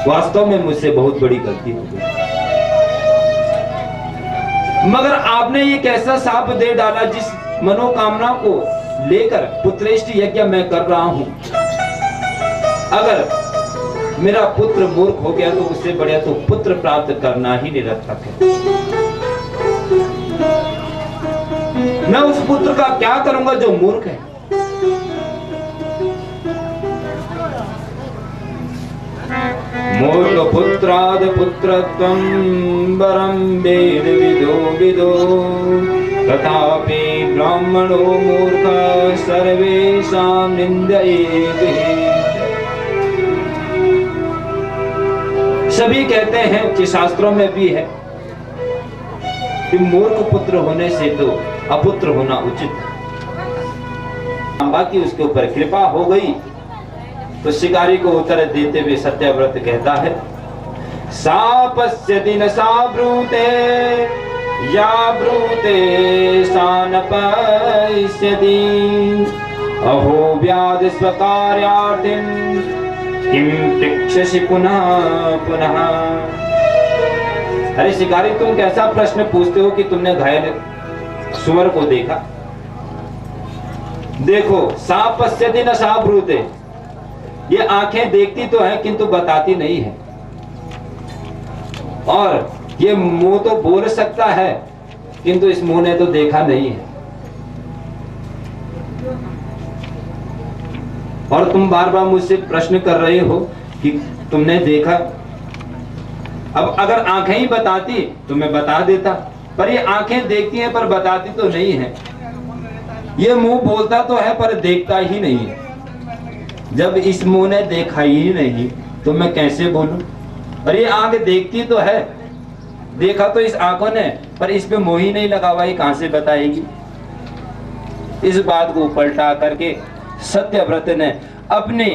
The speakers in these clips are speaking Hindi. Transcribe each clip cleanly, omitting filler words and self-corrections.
वास्तव में मुझसे बहुत बड़ी गलती हो गई। मगर आपने ये कैसा शाप दे डाला जिस मनोकामना को लेकर पुत्रेष्टि यज्ञ मैं कर रहा हूं। अगर मेरा पुत्र मूर्ख हो गया तो उससे बढ़िया तो पुत्र प्राप्त करना ही निरर्थक है। मैं उस पुत्र का क्या करूंगा जो मूर्ख है। मूर्ख पुत्राद पुत्रत्वं वरं वेद विदो विदो तथापि ब्राह्मणो मूर्ख सर्वेषां निंदयेत्। सभी कहते हैं कि शास्त्रों में भी है कि मूर्ख पुत्र होने से तो अपुत्र होना उचित है। बाकी उसके ऊपर कृपा हो गई तो शिकारी को उत्तर देते हुए सत्यव्रत कहता है, सापस्य दिन सा ब्रूते या ब्रूते सा न पश्यति अहो व्याध स्वकार्यार्थिं किं पृच्छसि पुनः पुनः। अरे शिकारी, तुम कैसा प्रश्न पूछते हो कि तुमने घायल सुअर को देखा। देखो, सा पश्यति न सा ब्रूते, ये आंखें देखती तो है किंतु बताती नहीं है, और ये मुंह तो बोल सकता है किंतु इस मुंह ने तो देखा नहीं है। और तुम बार बार मुझसे प्रश्न कर रहे हो कि तुमने देखा। अब अगर आंखें ही बताती तो मैं बता देता, पर ये आंखें देखती हैं पर बताती तो नहीं है। ये मुंह बोलता तो है पर देखता ही नहीं है। जब इस मुंह ने देखा ही नहीं तो मैं कैसे बोलूं। और ये आंख देखती तो है, देखा तो इस आंखों ने, पर इस पे मोह ही नहीं लगा हुआ, ये कहां से बताएगी। इस बात को पलटा करके सत्यव्रत ने अपनी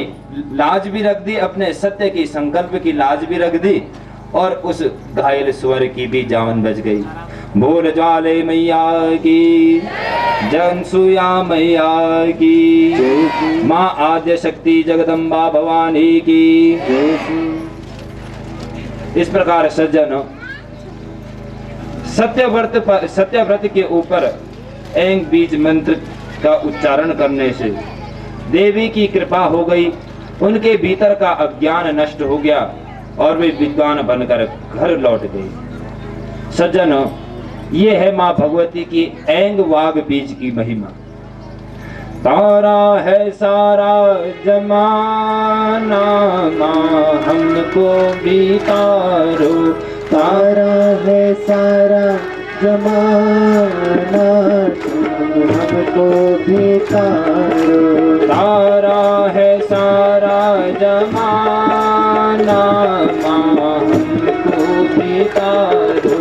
लाज भी रख दी, अपने सत्य की संकल्प की लाज भी रख दी, और उस घायल स्वर की भी जान बच गई। भोल ज्वाले मैया की, जनसुया मैया की, माँ आद्य शक्ति जगदम्बा भवानी की। इस प्रकार सज्जन सत्यव्रत के ऊपर ऐंग बीज मंत्र का उच्चारण करने से देवी की कृपा हो गई। उनके भीतर का अज्ञान नष्ट हो गया और वे विद्वान बनकर घर लौट गए। सज्जन, ये है माँ भगवती की ऐंग वाग बीज की महिमा। तारा है सारा जमाना, माँ हमको भी तारो। तारा है सारा जमाना, हमको भी तारो। तारा है सारा जमाना, माँ हमको भी तारो।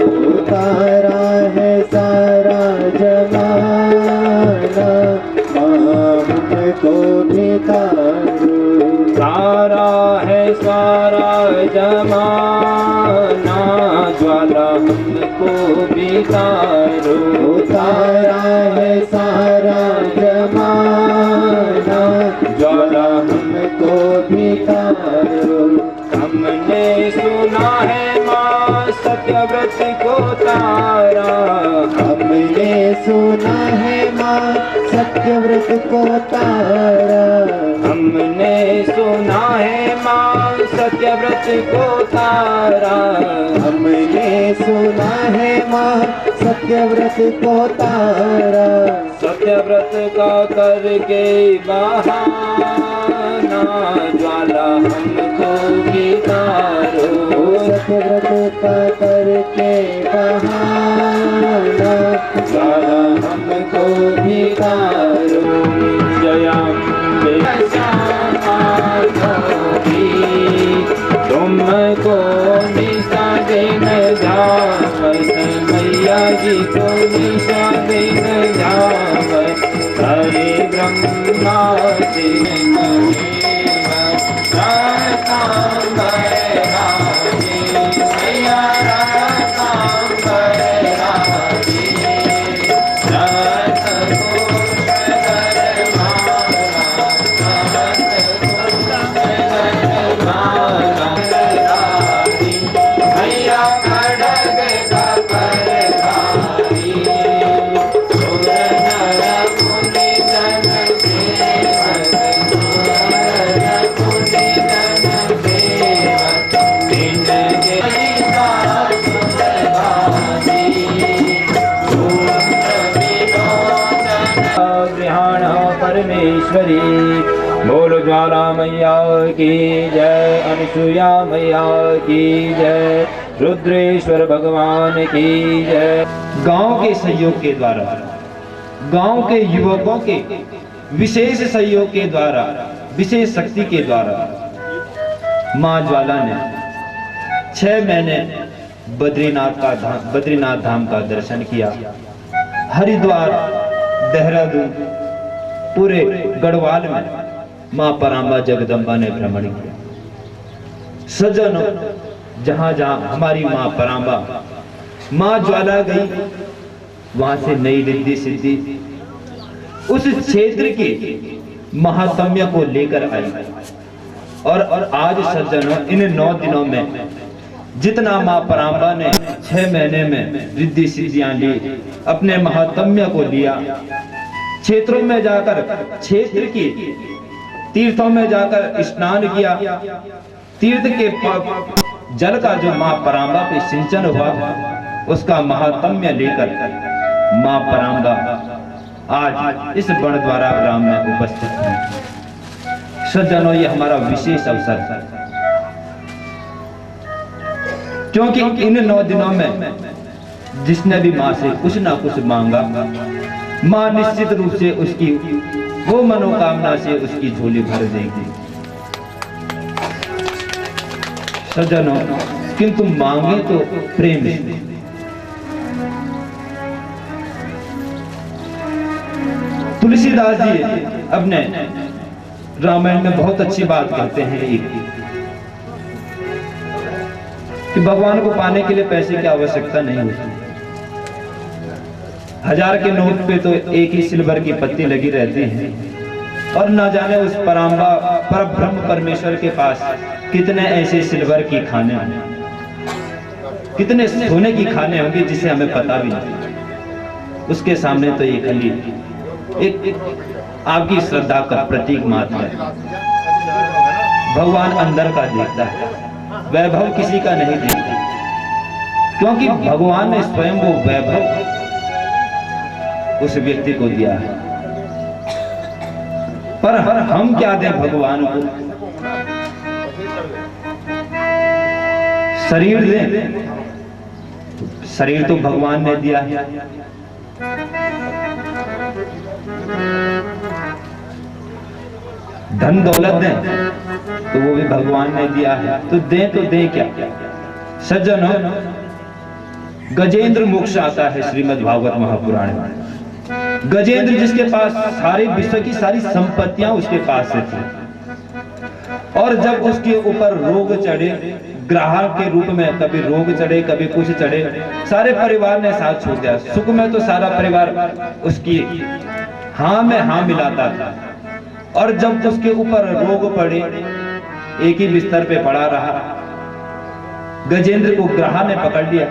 तारा है सारा जमाना, माँ हमको भी तारो। तारा है सारा जमाना, ज्वाला हमको भी तारो। तारा है सारा जमाना, ज्वाला हमको भी तारो। हमने सुना है माँ सत्यव्रत को तारा। हमने सुना है माँ सत्यव्रत को तारा। हमने सुना है माँ सत्यव्रत को तारा। हमने सुना है माँ सत्यव्रत को तारा। सत्यव्रत का करके बहाना, ज्वाला हमको भी तारो। सत्यव्रत का करके बहाना, ज्वाला हमको भी तारो। जयाम्बे तुमको निशा दिन जावत, मैया जी को निशा दिन जावत। हरे ब्रह्मा परमेश्वरी। बोलो ज्वाला मैया की जय, अनुसुया मैया की जय, रुद्रेश्वर भगवान की जय। गांव के सहयोग के द्वारा, गांव के युवकों के विशेष सहयोग के द्वारा, विशेष शक्ति के द्वारा मां ज्वाला ने 6 महीने बद्रीनाथ धाम का दर्शन किया। हरिद्वार, देहरादून, पूरे गढ़वाल में मां परांबा जगदम्बा ने भ्रमण किया। सज्जनों, जहां जहां हमारी मां परांबा, मां ज्वाला गई, वहां से नई रिद्धि सिद्धि उस क्षेत्र के महात्म्य को लेकर आई। और आज सज्जनों, इन 9 दिनों में जितना मां परांबा ने 6 महीने में रिद्धि सिद्धियां ली, अपने महात्म्य को लिया, क्षेत्रों में जाकर, क्षेत्र की तीर्थों में जाकर स्नान किया, तीर्थ के जल का जो मां परांबा पे सिंचन हुआ, उसका महात्म्य लेकर मां परांबा आज इस बड़द्वारा ग्राम में उपस्थित है। सज्जनों, ये हमारा विशेष अवसर है, क्योंकि इन 9 दिनों में जिसने भी मां से कुछ ना कुछ मांगा, मां निश्चित रूप से उसकी वो मनोकामना से उसकी झोली भर देगी। सज्जनों, किंतु मांगे तो प्रेम से। तुलसीदास जी अपने रामायण में बहुत अच्छी बात कहते हैं एक, कि भगवान को पाने के लिए पैसे की आवश्यकता नहीं होती। 1000 के नोट पे तो एक ही सिल्वर की पत्ती लगी रहती है, और ना जाने उस परांबा पर ब्रह्म परमेश्वर के पास कितने ऐसे सिल्वर की खाने होंगे, कितने सोने की खाने होंगे जिसे हमें पता भी नहीं। उसके सामने तो ये खाली एक आपकी श्रद्धा का प्रतीक मात्र है। भगवान अंदर का देखता है, वैभव किसी का नहीं देखता, क्योंकि भगवान ने स्वयं वो वैभव उस व्यक्ति को दिया है। पर हम क्या दें भगवान को? शरीर दें, शरीर तो भगवान ने दिया है। धन दौलत दें तो वो भी भगवान ने दिया है, तो दें क्या? सज्जनों, गजेंद्र मोक्ष आता है श्रीमद् भागवत महापुराण में। गजेंद्र, जिसके पास सारे विश्व की सारी संपत्तियां उसके पास से थी, और जब उसके ऊपर रोग चढ़े, ग्राहक के रूप में कभी रोग चढ़े, कभी कुछ चढ़े, सारे परिवार ने साथ छोड़ दिया। सुख में तो सारा परिवार उसकी हाँ में हाँ मिलाता था, और जब उसके ऊपर रोग पड़े, एक ही बिस्तर पे पड़ा रहा, गजेंद्र को ग्रह ने पकड़ लिया।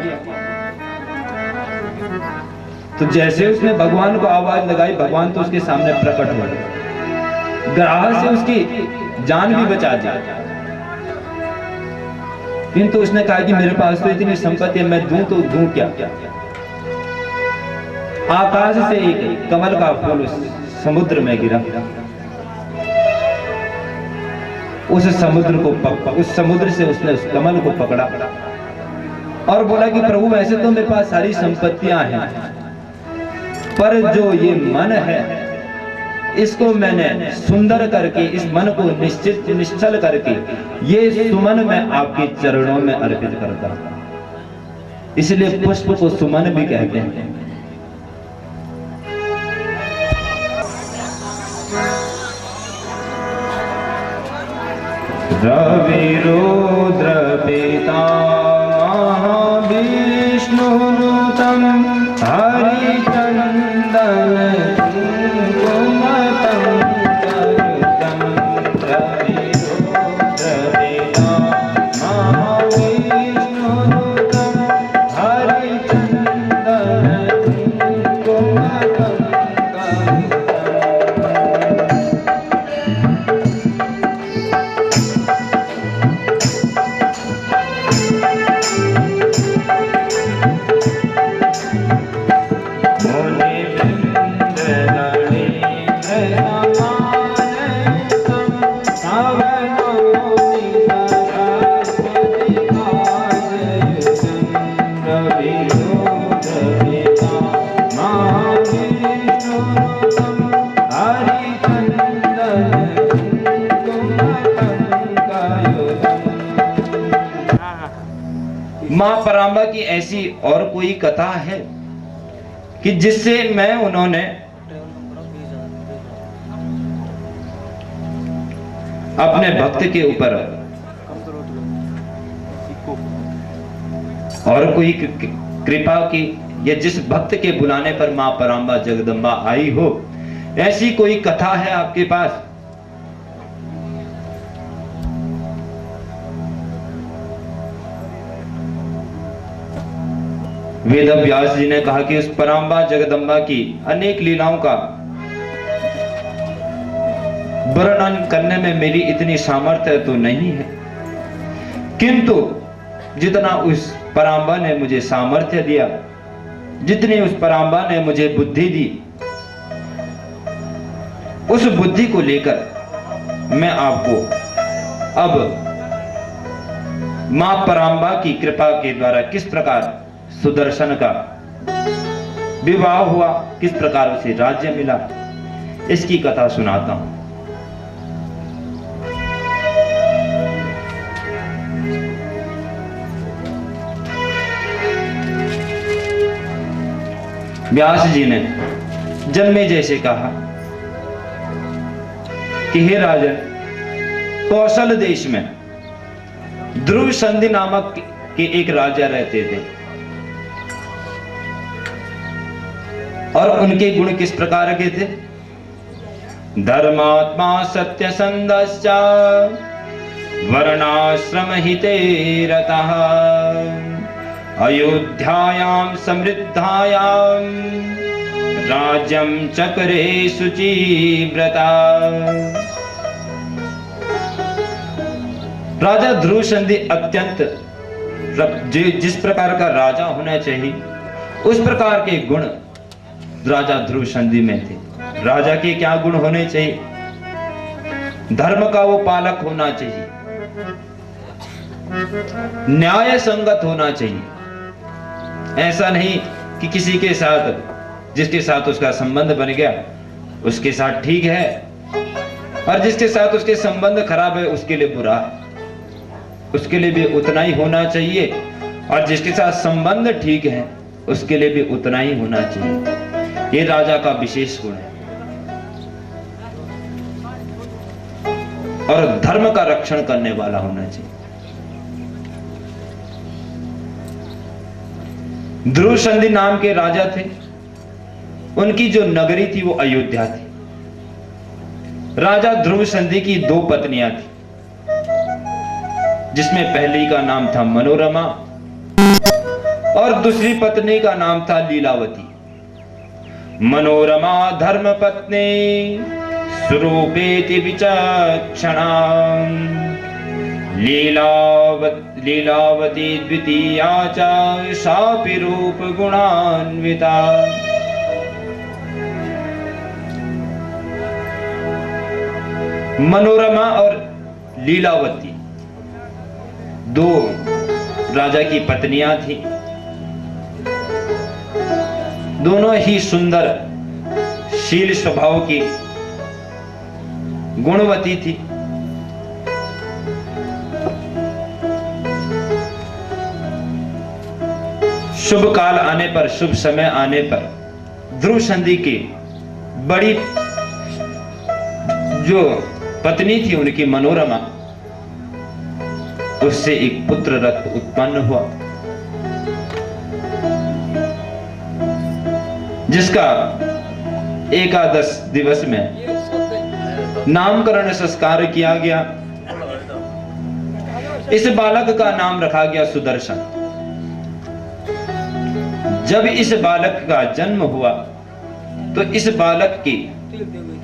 तो जैसे उसने भगवान को आवाज लगाई, भगवान तो उसके सामने प्रकट हुए, ग्रह से उसकी जान भी बचा दी। किंतु उसने कहा कि मेरे पास तो इतनी संपत्ति है, मैं दूं तो दूं क्या? आकाश से एक कमल का फूल उस समुद्र में गिरा, उस समुद्र से उसने उस कमल को पकड़ा और बोला कि प्रभु, वैसे तो मेरे पास सारी संपत्तियां हैं, पर जो ये मन है, इसको मैंने सुंदर करके, इस मन को निश्चल करके, ये सुमन मैं आपके चरणों में अर्पित करता हूं। इसलिए पुष्प को सुमन भी कहते हैं। रवि रुद्र पितामह विष्णुनुतं हरिचन्दन कुङ्कुमतं चरितं। रवि रुद्र पितामह विष्णुनुतं हरिचन्दन कुङ्कुमतं चरितं। मां परांबा की ऐसी और कोई कथा है कि जिससे मैं उन्होंने अपने भक्त के ऊपर और कोई कृपा की, या जिस भक्त के बुलाने पर मां परांबा जगदम्बा आई हो, ऐसी कोई कथा है आपके पास? वेद व्यास जी ने कहा कि उस परांबा जगदम्बा की अनेक लीलाओं का वर्णन करने में मेरी इतनी सामर्थ्य तो नहीं है, किंतु जितना उस परांबा ने मुझे सामर्थ्य दिया, जितनी उस परांबा ने मुझे बुद्धि दी, उस बुद्धि को लेकर मैं आपको अब मां परांबा की कृपा के द्वारा किस प्रकार सुदर्शन का विवाह हुआ, किस प्रकार उसे राज्य मिला, इसकी कथा सुनाता हूं। व्यास जी ने जन्मे जैसे कहा कि हे राजन, कौशल देश में ध्रुव संधि नामक के एक राजा रहते थे, और उनके गुण किस प्रकार के थे? धर्मात्मा सत्यसंधश्च वर्णाश्रम हिते रतः अयोध्यायां समृद्धायां राज्यं चक्रे शुचिव्रता। राजा ध्रुव संधि अत्यंत जिस प्रकार का राजा होना चाहिए, उस प्रकार के गुण राजा ध्रुव संधि में थे। राजा के क्या गुण होने चाहिए? धर्म का वो पालक होना चाहिए, न्याय संगत होना चाहिए। ऐसा नहीं कि किसी के साथ, जिसके साथ उसका संबंध बन गया उसके साथ ठीक है, और जिसके साथ उसके संबंध खराब है उसके लिए बुरा है। उसके लिए भी उतना ही होना चाहिए, और जिसके साथ संबंध ठीक है उसके लिए भी उतना ही होना चाहिए। ये राजा का विशेष गुण है। और धर्म का रक्षण करने वाला होना चाहिए। ध्रुव संधि नाम के राजा थे। उनकी जो नगरी थी वो अयोध्या थी। राजा ध्रुव संधि की 2 पत्नियां थी, जिसमें पहली का नाम था मनोरमा और दूसरी पत्नी का नाम था लीलावती। मनोरमा धर्म पत्नी स्वरूपेति विचक्षणा, लीलावती द्वितीया च सापि रूप गुणान्विता। मनोरमा और लीलावती 2 राजा की पत्नियां थी। दोनों ही सुंदर, शील स्वभाव की, गुणवती थी। शुभ काल आने पर, शुभ समय आने पर ध्रुव संधि की बड़ी जो पत्नी थी उनकी मनोरमा, उससे एक पुत्र रत्न उत्पन्न हुआ, जिसका एकादश दिवस में नामकरण संस्कार किया गया। इस बालक का नाम रखा गया सुदर्शन। जब इस बालक का जन्म हुआ तो इस बालक के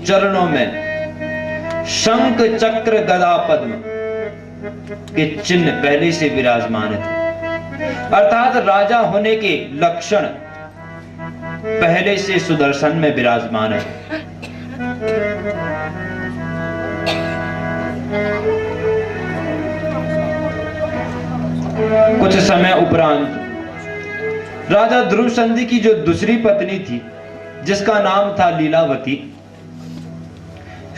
चरणों में शंख चक्र गदा पद्म के चिन्ह पहले से विराजमान थे, अर्थात राजा होने के लक्षण पहले से सुदर्शन में विराजमान है। कुछ समय उपरांत राजा ध्रुव संधि की जो दूसरी पत्नी थी, जिसका नाम था लीलावती,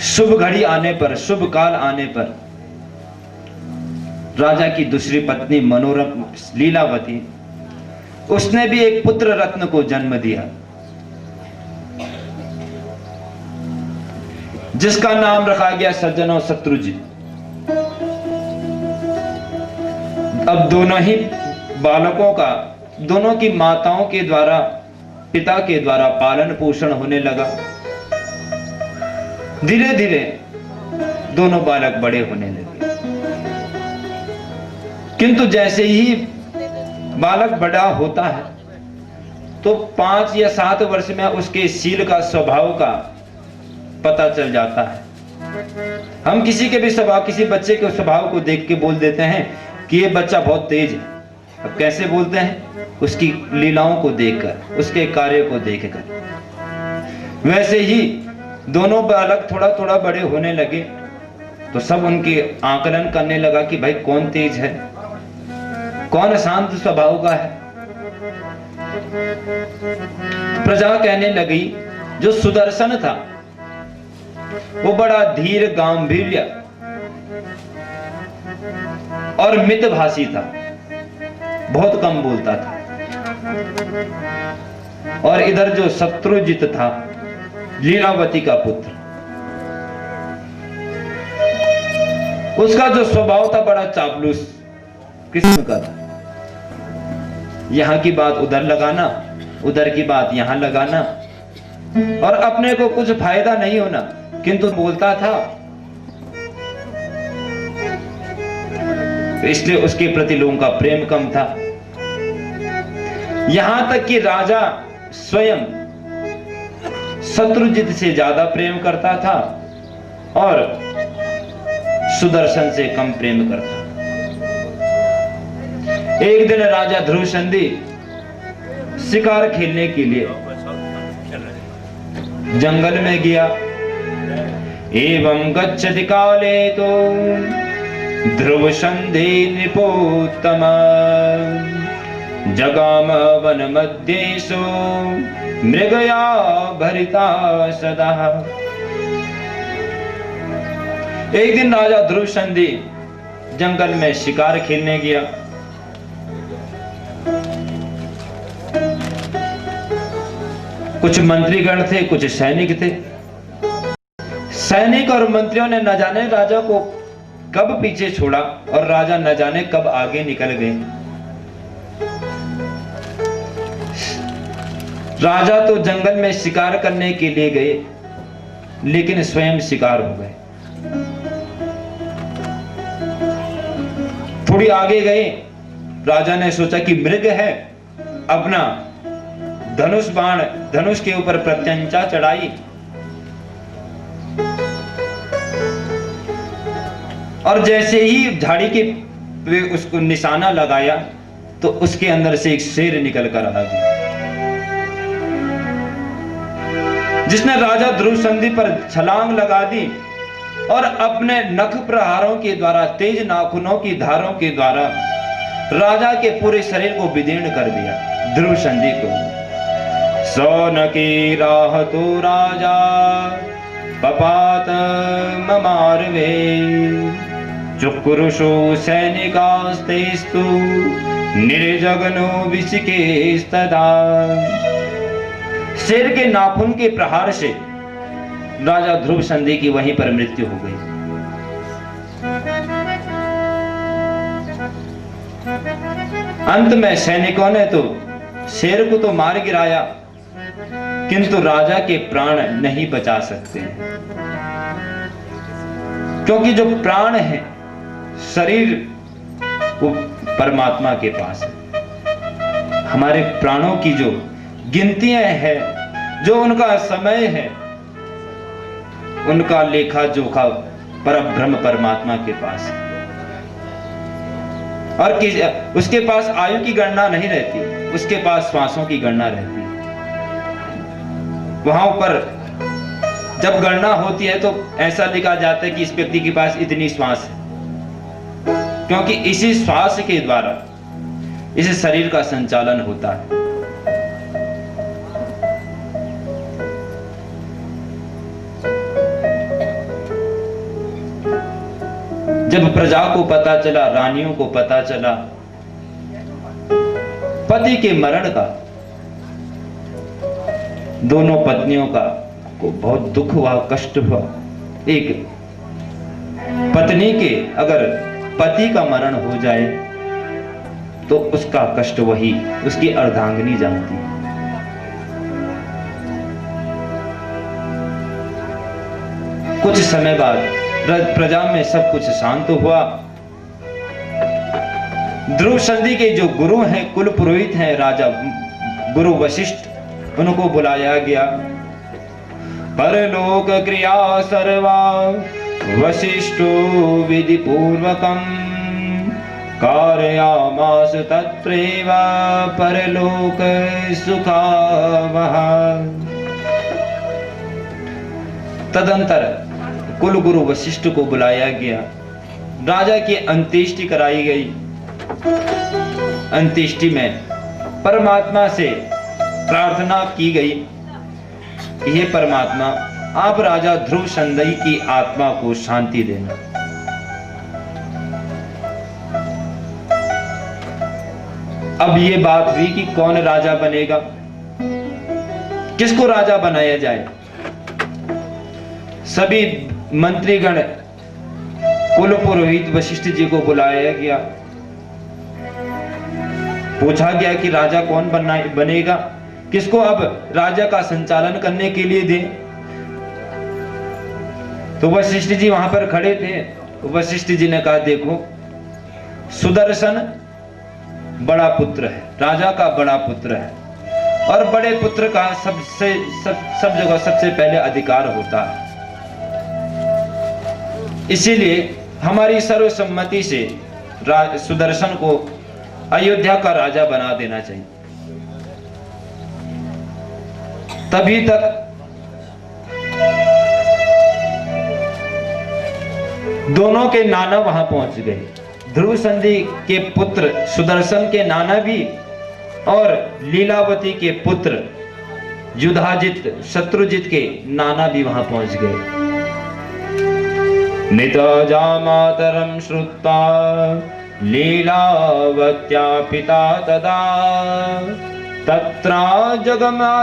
शुभ घड़ी आने पर, शुभ काल आने पर राजा की दूसरी पत्नी मनोरम लीलावती, उसने भी एक पुत्र रत्न को जन्म दिया, जिसका नाम रखा गया सज्जनों शत्रुजित। अब दोनों ही बालकों का दोनों की माताओं के द्वारा, पिता के द्वारा पालन पोषण होने लगा। धीरे धीरे दोनों बालक बड़े होने लगे, किंतु जैसे ही बालक बड़ा होता है तो 5 या 7 वर्ष में उसके शील का, स्वभाव का पता चल जाता है। हम किसी के भी स्वभाव, किसी बच्चे के स्वभाव को देख के बोल देते हैं कि ये बच्चा बहुत तेज है। अब कैसे बोलते हैं? उसकी लीलाओं को देखकर, उसके कार्य को देखकर। वैसे ही दोनों बालक थोड़ा थोड़ा बड़े होने लगे तो सब उनके आकलन करने लगा कि भाई कौन तेज है, कौन शांत स्वभाव का है। प्रजा कहने लगी जो सुदर्शन था वो बड़ा धीर, गांभीर्य और मितभाषी था, बहुत कम बोलता था। और इधर जो शत्रुजित था, लीलावती का पुत्र, उसका जो स्वभाव था बड़ा चापलूस किस्म का था। यहां की बात उधर लगाना, उधर की बात यहां लगाना, और अपने को कुछ फायदा नहीं होना, किंतु बोलता था। इसलिए उसके प्रति लोगों का प्रेम कम था। यहां तक कि राजा स्वयं शत्रुजित से ज्यादा प्रेम करता था और सुदर्शन से कम प्रेम करता। एक दिन राजा ध्रुव संधि शिकार खेलने के लिए जंगल में गया। एवं गच्छति काले तो ध्रुव संधि नृपोत्तम जगाम वन मध्येषु मृगया भरिता सदा। एक दिन राजा ध्रुव संधि जंगल में शिकार खेलने गया। कुछ मंत्रीगण थे, कुछ सैनिक थे। सैनिक और मंत्रियों ने न जाने राजा को कब पीछे छोड़ा और राजा न जाने कब आगे निकल गए। राजा तो जंगल में शिकार करने के लिए गए, लेकिन स्वयं शिकार हो गए। थोड़ी आगे गए, राजा ने सोचा कि मृग है, अपना धनुष बाण धनुष के ऊपर प्रत्यंचा चढ़ाई और जैसे ही झाड़ी के उसको निशाना लगाया तो उसके अंदर से एक शेर निकल कर आ गया, जिसने राजा ध्रुव संधि पर छलांग लगा दी और अपने नख प्रहारों के द्वारा, तेज नाखूनों की धारों के द्वारा राजा के पूरे शरीर को विदीर्ण कर दिया। ध्रुव संधि को सोन की राह तो राजा पपात ममारवे चुक्रुषो सैनिकास्तेस्तु निर्जगनो विसिकेस्तदा। शेर के नाखून के प्रहार से राजा ध्रुव संधि की वहीं पर मृत्यु हो गई। अंत में सैनिकों ने तो शेर को तो मार गिराया, किंतु राजा के प्राण नहीं बचा सकते, क्योंकि जो प्राण है, शरीर, वो परमात्मा के पास है। हमारे प्राणों की जो गिनतियां हैं, जो उनका समय है, उनका लेखा जोखा परब्रह्म परमात्मा के पास है। और उसके पास आयु की गणना नहीं रहती, उसके पास श्वासों की गणना रहती है। वहां पर जब गणना होती है तो ऐसा लिखा जाता है कि इस व्यक्ति के पास इतनी श्वास है, क्योंकि इसी श्वास के द्वारा इस शरीर का संचालन होता है। जब प्रजा को पता चला, रानियों को पता चला पति के मरण का, दोनों पत्नियों का को बहुत दुख हुआ, कष्ट हुआ। एक पत्नी के अगर पति का मरण हो जाए तो उसका कष्ट वही उसकी अर्धांगिनी जानती है। कुछ समय बाद प्रजा में सब कुछ शांत हुआ। ध्रुव संधि के जो गुरु हैं, कुल पुरोहित हैं, राजा गुरु वशिष्ठ, उनको बुलाया गया। परलोक क्रिया सर्वा वशिष्ठो विधि पूर्वकम कारयामास तत्रैव परलोक सुखावह। तदंतर कुल गुरु वशिष्ठ को बुलाया गया, राजा की अंत्येष्टि कराई गई। अंत्येष्टि में परमात्मा से प्रार्थना की गई, हे परमात्मा, आप राजा ध्रुव संधि की आत्मा को शांति देना। अब ये बात हुई कि कौन राजा बनेगा, किसको राजा बनाया जाए। सभी मंत्रीगण कुल पुरोहित वशिष्ठ जी को बुलाया गया। पूछा गया कि राजा कौन बनेगा, किसको अब राजा का संचालन करने के लिए दे। तो वशिष्ठ जी वहां पर खड़े थे। वशिष्ठ जी ने कहा, देखो सुदर्शन बड़ा पुत्र है, राजा का बड़ा पुत्र है, और बड़े पुत्र का सब जगह सबसे पहले अधिकार होता है। इसीलिए हमारी सर्वसम्मति से सुदर्शन को अयोध्या का राजा बना देना चाहिए। तभी तक दोनों के नाना वहां पहुंच गए। ध्रुव संधि के पुत्र सुदर्शन के नाना भी और लीलावती के पुत्र युधाजित शत्रुजित के नाना भी वहां पहुंच गए। नितजा मातरं श्रुत्वा लीलावत्या पिता तदा तत्रा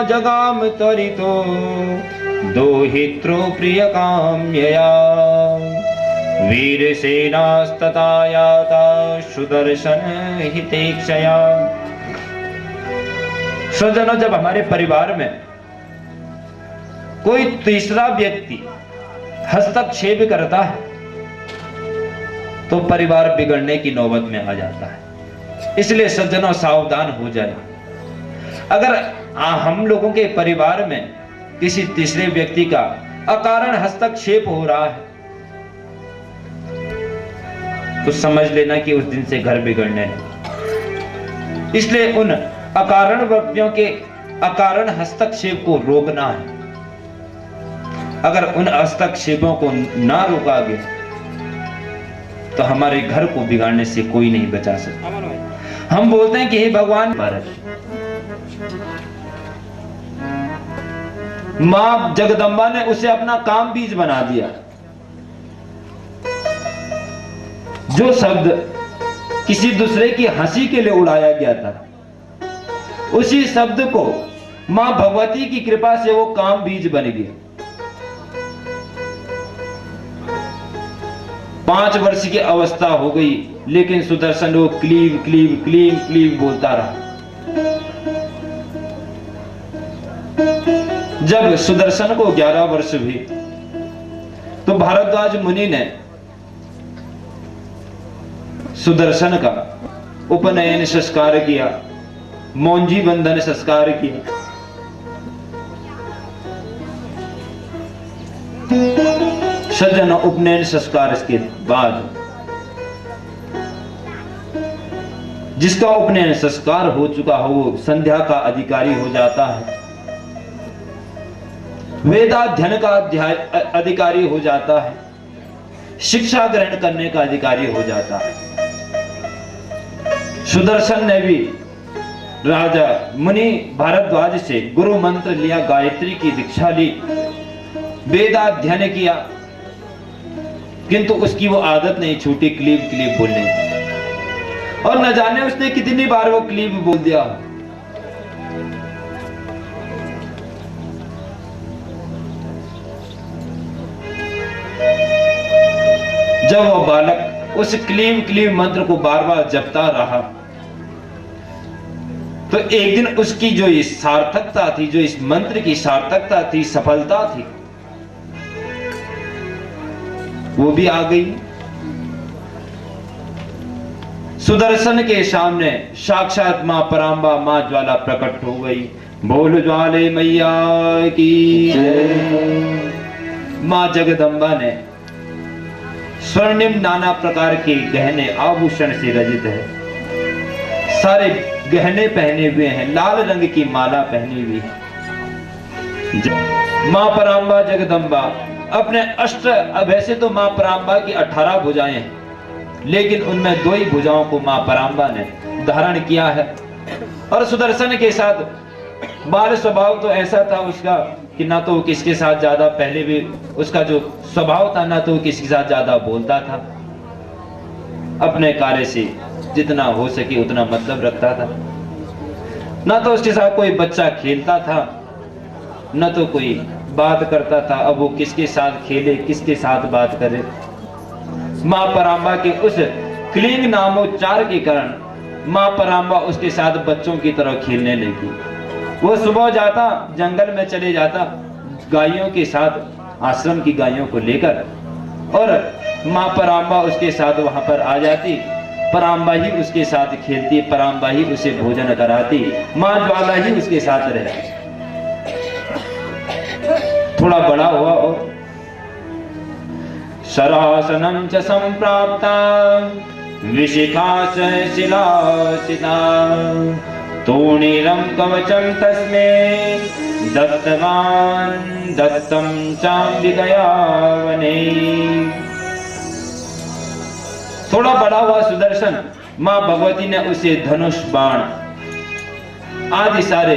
जगाम त्वरितो दोहित्रो प्रियकाम्यया वीरसेनास्तथा याता सुदर्शन हितेक्षया। स्वजनों, जब हमारे परिवार में कोई तीसरा व्यक्ति हस्तक्षेप करता है तो परिवार बिगड़ने की नौबत में आ जाता है। इसलिए सज्जनों, सावधान हो जाए। अगर हम लोगों के परिवार में किसी तीसरे व्यक्ति का अकारण हस्तक्षेप हो रहा है तो समझ लेना कि उस दिन से घर बिगड़ने हैं। इसलिए उन अकारण व्यक्तियों के अकारण हस्तक्षेप को रोकना है। अगर उन हस्तक्षेपों को ना रोका गया तो हमारे घर को बिगाड़ने से कोई नहीं बचा सकता। हम बोलते हैं कि हे भगवान, मां जगदम्बा ने उसे अपना काम बीज बना दिया। जो शब्द किसी दूसरे की हंसी के लिए उड़ाया गया था, उसी शब्द को मां भगवती की कृपा से वो काम बीज बन गया। 5 वर्ष की अवस्था हो गई, लेकिन सुदर्शन वो क्लीव क्लीव क्लीव क्लीव बोलता रहा। जब सुदर्शन को 11 वर्ष हुए तो भारद्वाज मुनि ने सुदर्शन का उपनयन संस्कार किया, मौंजी बंधन संस्कार किया। सज्जन, उपनयन संस्कार के बाद जिसका उपनयन संस्कार हो चुका हो वो संध्या का अधिकारी हो जाता है, वेदाध्ययन का अधिकारी हो जाता है, शिक्षा ग्रहण करने का अधिकारी हो जाता है। सुदर्शन ने भी राजा मुनि भारद्वाज से गुरु मंत्र लिया, गायत्री की दीक्षा ली, वेदाध्ययन किया, किंतु उसकी वो आदत नहीं छूटी क्लीब क्लीब बोलने की। और न जाने उसने कितनी बार वो क्लीब बोल दिया। जब वो बालक उस क्लीम क्लीम मंत्र को बार बार जपता रहा तो एक दिन उसकी जो इस सार्थकता थी, जो इस मंत्र की सार्थकता थी, सफलता थी, वो भी आ गई। सुदर्शन के सामने साक्षात मां परांबा, मां ज्वाला प्रकट हो गई। बोल ज्वाले मैया की जय। मां जगदम्बा ने स्वर्णिम नाना प्रकार के गहने आभूषण से रजित है, सारे गहने पहने हुए हैं, लाल रंग की माला पहनी हुई है। मां परांबा जगदम्बा अपने अष्ट, वैसे तो मां परांबा की 18 भुजाएं हैं, लेकिन उनमें 2 ही भुजाओं को मां परांबा ने धारण किया है। और सुदर्शन के साथ बाल स्वभाव तो ऐसा था उसका कि ना तो किसके साथ ज्यादा, पहले भी उसका जो स्वभाव था, ना तो किसी के साथ ज्यादा बोलता था, अपने कार्य से जितना हो सके उतना मतलब रखता था। ना तो उसके साथ कोई बच्चा खेलता था, ना तो कोई बात करता था। अब वो किसके साथ खेले, किसके साथ बात करे। मां परांबा के उस क्लींग नामोच्चार के कारण मां परांबा उसके साथ बच्चों की तरह खेलने लगी। वो सुबह जाता, जंगल में चले जाता गायों के साथ, आश्रम की गायों को लेकर, और मां परांबा उसके साथ वहां पर आ जाती। परांबा ही उसके साथ खेलती, परांबा ही उसे भोजन कराती, मां ज्वाला ही उसके साथ रहती। थोड़ा बड़ा हुआ और शरासनं च संप्राप्ता विशिखा च शिलासिता तूणीरं कवचं तस्मै दत्तवान् दत्तं चाम्बिकया वने। थोड़ा बड़ा हुआ सुदर्शन, मां भगवती ने उसे धनुष, बाण आदि सारे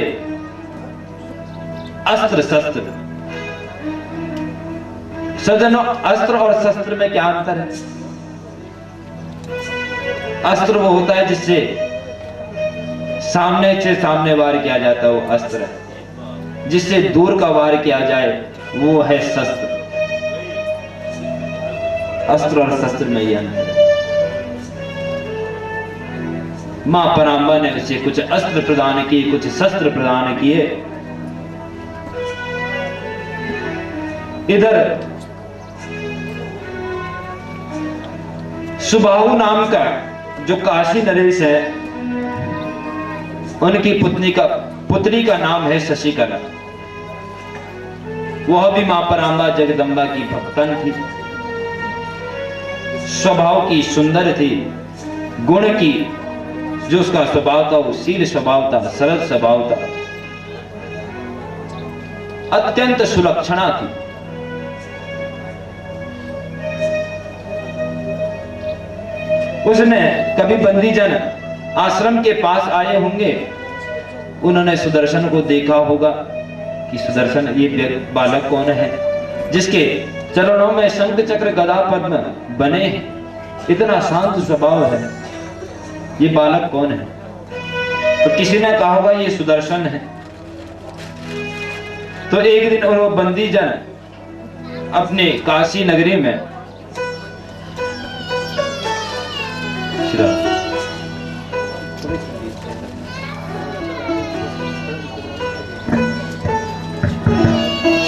अस्त्र शस्त्र। सज्जनों, अस्त्र और शस्त्र में क्या अंतर है? अस्त्र वो होता है जिससे सामने से सामने वार किया जाता है, वो अस्त्र है। जिससे दूर का वार किया जाए वो है शस्त्र। अस्त्र और शस्त्र में यह अंतर है। मां परांबा ने उसे कुछ अस्त्र प्रदान किए, कुछ शस्त्र प्रदान किए। इधर सुबाहु नाम का जो काशी नरेश है, उनकी पुत्री का नाम है शशिकला। वह भी मां परांबा जगदम्बा की भक्तन थी, स्वभाव की सुंदर थी, गुण की जो उसका स्वभाव था वो शील स्वभाव था, सरल स्वभाव था, अत्यंत सुलक्षणा थी। उसने कभी बंदीजन आश्रम के पास आए होंगे, उन्होंने सुदर्शन को देखा होगा कि सुदर्शन, ये बालक कौन है जिसके चरणों में शंख चक्र गदा पद्म बने हैं, इतना शांत स्वभाव है, ये बालक कौन है? तो किसी ने कहा होगा ये सुदर्शन है। तो एक दिन वो बंदीजन अपने काशी नगरी में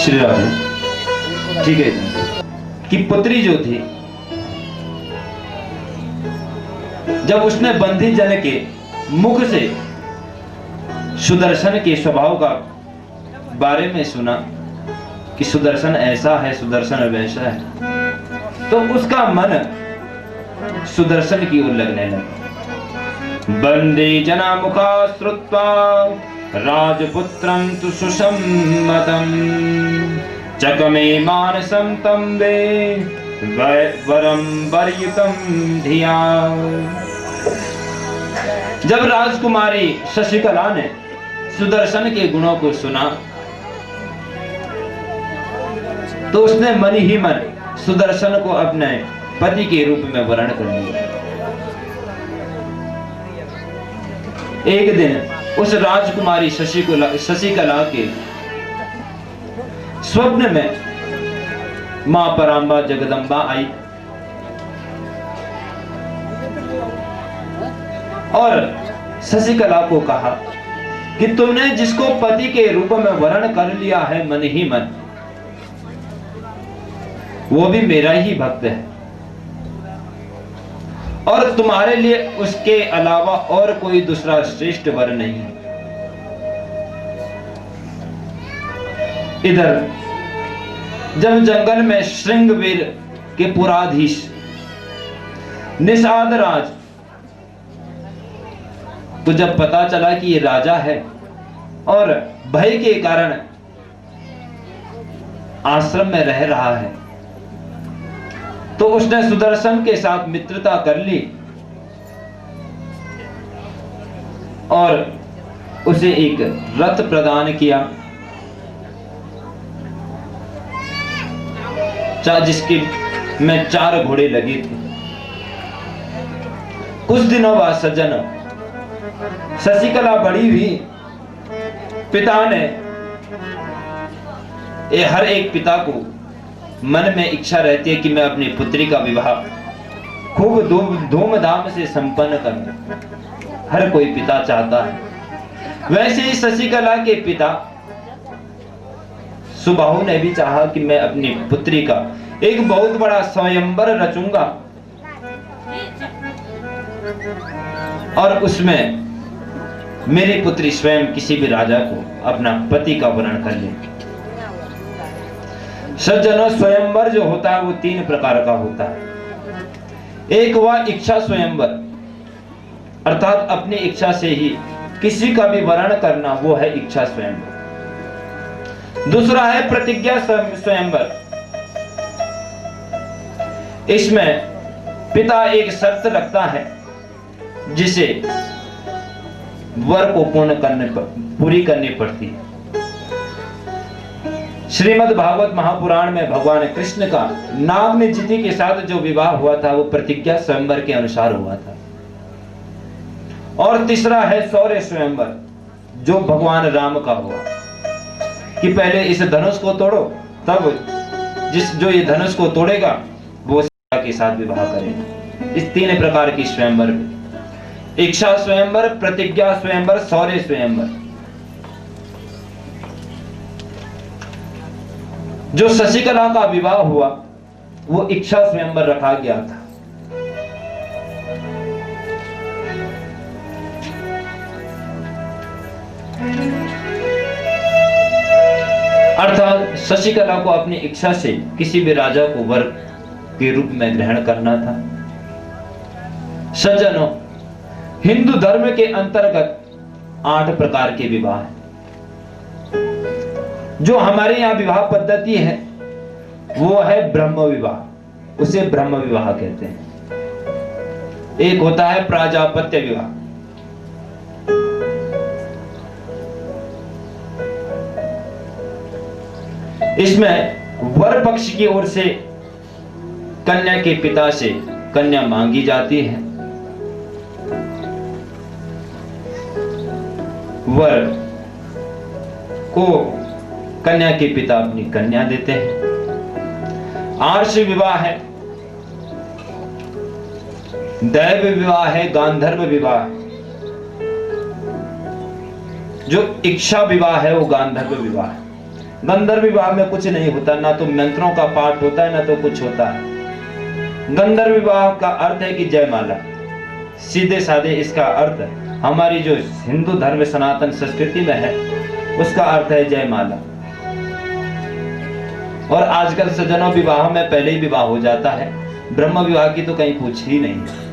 श्री राम, ठीक है, कि पुत्री जो थी, जब उसने बंदी जन के मुख से सुदर्शन के स्वभाव का बारे में सुना कि सुदर्शन ऐसा है, सुदर्शन वैसा है, तो उसका मन सुदर्शन की ओर लगने लगा। बंदी जना मुखा श्रुत्वा राजपुत्रं तु सुसम्मतं चकमे मानसं तं वे वरं वरयुतं धिया। जब राजकुमारी शशिकला ने सुदर्शन के गुणों को सुना तो उसने मन ही मन सुदर्शन को अपने पति के रूप में वर्ण कर लिया। एक दिन उस राजकुमारी शशिकला के स्वप्न में मां परांबा जगदम्बा आई और शशिकला को कहा कि तुमने जिसको पति के रूप में वर्ण कर लिया है मन ही मन, वो भी मेरा ही भक्त है और तुम्हारे लिए उसके अलावा और कोई दूसरा श्रेष्ठ वर नहीं है। इधर जब जंगल में श्रृंगवीर के पुराधीश निषाद राज तो जब पता चला कि ये राजा है और भय के कारण आश्रम में रह रहा है, तो उसने सुदर्शन के साथ मित्रता कर ली और उसे एक रथ प्रदान किया, जिसके में 4 घोड़े लगे थे। कुछ दिनों बाद सज्जन शशिकला बड़ी हुई। पिता ने हर एक पिता को मन में इच्छा रहती है कि मैं अपनी पुत्री का विवाह खूब धूमधाम से संपन्न करूं। हर कोई पिता चाहता है। वैसे ही शशिकला के पिता सुबाहु ने भी चाहा कि मैं अपनी पुत्री का एक बहुत बड़ा स्वयंवर रचूंगा और उसमें मेरी पुत्री स्वयं किसी भी राजा को अपना पति का वर्ण कर ले। सज्जनों, स्वयंवर जो होता है वो 3 प्रकार का होता है। एक हुआ इच्छा स्वयंवर, अर्थात अपनी इच्छा से ही किसी का भी वर्ण करना, वो है इच्छा स्वयंवर। दूसरा है प्रतिज्ञा स्वयंवर। इसमें पिता एक शर्त रखता है जिसे वर को पूरी करनी पड़ती है। श्रीमद् भागवत महापुराण में भगवान कृष्ण का नागनिजिति के साथ जो विवाह हुआ था वो प्रतिज्ञा स्वयंवर के अनुसार हुआ था। और तीसरा है शौर्य स्वयंवर, जो भगवान राम का हुआ कि पहले इस धनुष को तोड़ो, तब जो ये धनुष को तोड़ेगा वो सीता के साथ विवाह करेगा। इस 3 प्रकार की स्वयंवर, इच्छा स्वयंवर, प्रतिज्ञा स्वयंवर, शौर्य स्वयंवर। जो शशिकला का विवाह हुआ वो इच्छा स्वयंवर रखा गया था। अर्थात शशिकला को अपनी इच्छा से किसी भी राजा को वर के रूप में ग्रहण करना था। सज्जनों, हिंदू धर्म के अंतर्गत 8 प्रकार के विवाह हैं। जो हमारे यहाँ विवाह पद्धति है वो है ब्रह्म विवाह, उसे ब्रह्म विवाह कहते हैं। एक होता है प्राजापत्य विवाह। इसमें वर पक्ष की ओर से कन्या के पिता से कन्या मांगी जाती है, वर को कन्या के पिता अपनी कन्या देते हैं। आर्ष विवाह है, दैव विवाह है, गांधर्व विवाह है। जो इच्छा विवाह है वो गांधर्व विवाह है। गंधर्व विवाह में कुछ नहीं होता, ना तो मंत्रों का पाठ होता है ना तो कुछ होता है। गंधर्व विवाह का अर्थ है कि जयमाला, सीधे साधे इसका अर्थ हमारी जो हिंदू धर्म सनातन संस्कृति में है उसका अर्थ है जयमाला। और आजकल सज्जनों विवाह में पहले ही विवाह हो जाता है, ब्रह्म विवाह की तो कहीं पूछ ही नहीं।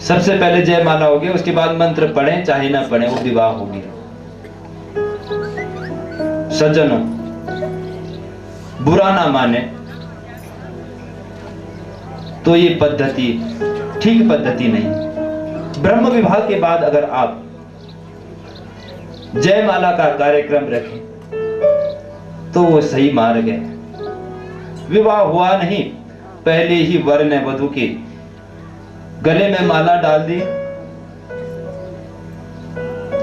सबसे पहले जयमाला होगी, उसके बाद मंत्र पढ़े चाहे ना पढ़े वो विवाह होगी। सज्जनों, बुरा ना माने तो ये पद्धति ठीक पद्धति नहीं। ब्रह्म विवाह के बाद अगर आप जयमाला का कार्यक्रम रखें तो वो सही मार गए। विवाह हुआ नहीं, पहले ही वर ने वधू के गले में माला डाल दी।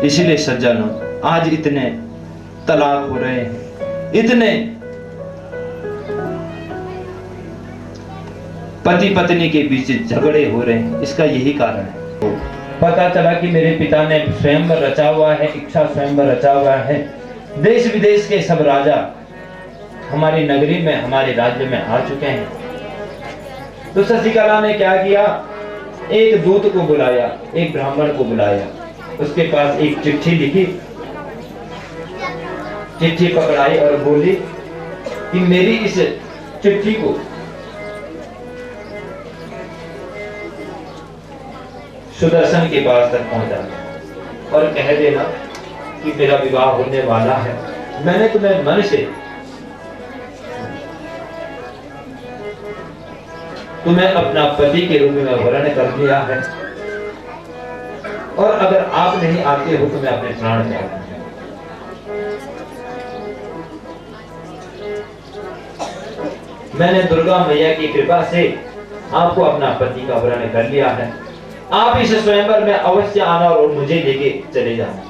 इसलिए सज्जनों, आज इतने तलाक हो रहे हैं, इतने पति पत्नी के बीच झगड़े हो रहे हैं, इसका यही कारण है। पता चला कि मेरे पिता ने स्वयंवर रचा हुआ है, इच्छा स्वयंवर रचा हुआ है। देश विदेश के सब राजा हमारी नगरी में, हमारे राज्य में आ चुके हैं। तो शशिकला ने क्या किया, एक दूत को बुलाया, एक ब्राह्मण को बुलाया, उसके पास एक चिट्ठी लिखी, चिट्ठी पकड़ाई और बोली कि मेरी इस चिट्ठी को सुदर्शन के पास तक पहुंचा और कह देना कि मेरा विवाह होने वाला है। मैंने तुम्हें मन से तुम्हें अपना पति के रूप में वर्ण कर दिया है, और अगर आप नहीं आते हो तो मैं अपने प्राण त्याग दूंगा। मैंने दुर्गा मैया की कृपा से आपको अपना पति का वर्ण कर लिया है। आप इस स्वयंवर में अवश्य आना और मुझे लेके चले जाना।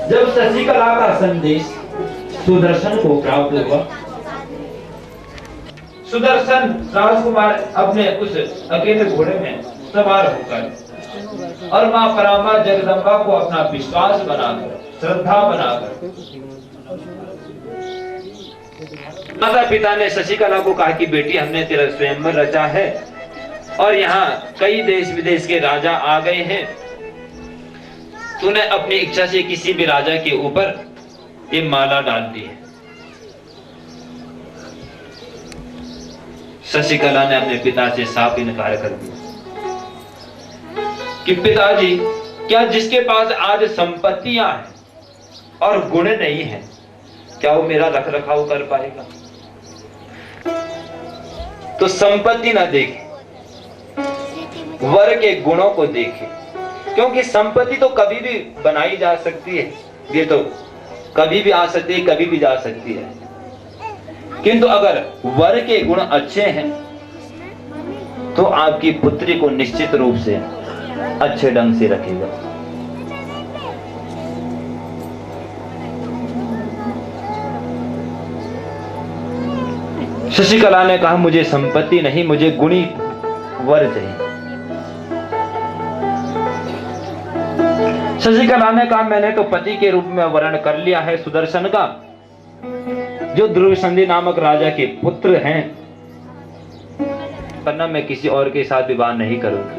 जब शशिकला का संदेश सुदर्शन को प्राप्त हुआ, सुदर्शन राजकुमार अपने उस अकेले घोड़े में सवार होकर और मां परामा जगदम्बा को अपना विश्वास बनाकर, श्रद्धा बनाकर, माता पिता ने शशिकला को कहा कि बेटी, हमने तेरा स्वयंवर रचा है और यहाँ कई देश विदेश के राजा आ गए हैं। तूने अपनी इच्छा से किसी भी राजा के ऊपर ये माला डाल दी है। शशिकला ने अपने पिता से साफ इनकार कर दिया कि पिताजी, क्या जिसके पास आज संपत्तियां हैं और गुण नहीं है, क्या वो मेरा रख रखाव कर पाएगा? तो संपत्ति ना देखे, वर के गुणों को देखे, क्योंकि संपत्ति तो कभी भी बनाई जा सकती है, ये तो कभी भी आ सकती है, कभी भी जा सकती है। किंतु अगर वर के गुण अच्छे हैं तो आपकी पुत्री को निश्चित रूप से अच्छे ढंग से रखेगा। शशिकला ने कहा, मुझे संपत्ति नहीं, मुझे गुणी वर चाहिए। शशिकला ने कहा, मैंने तो पति के रूप में वर्ण कर लिया है सुदर्शन का, जो ध्रुवसंधि नामक राजा के पुत्र हैं, वरना मैं किसी और के साथ विवाह नहीं करूंगी।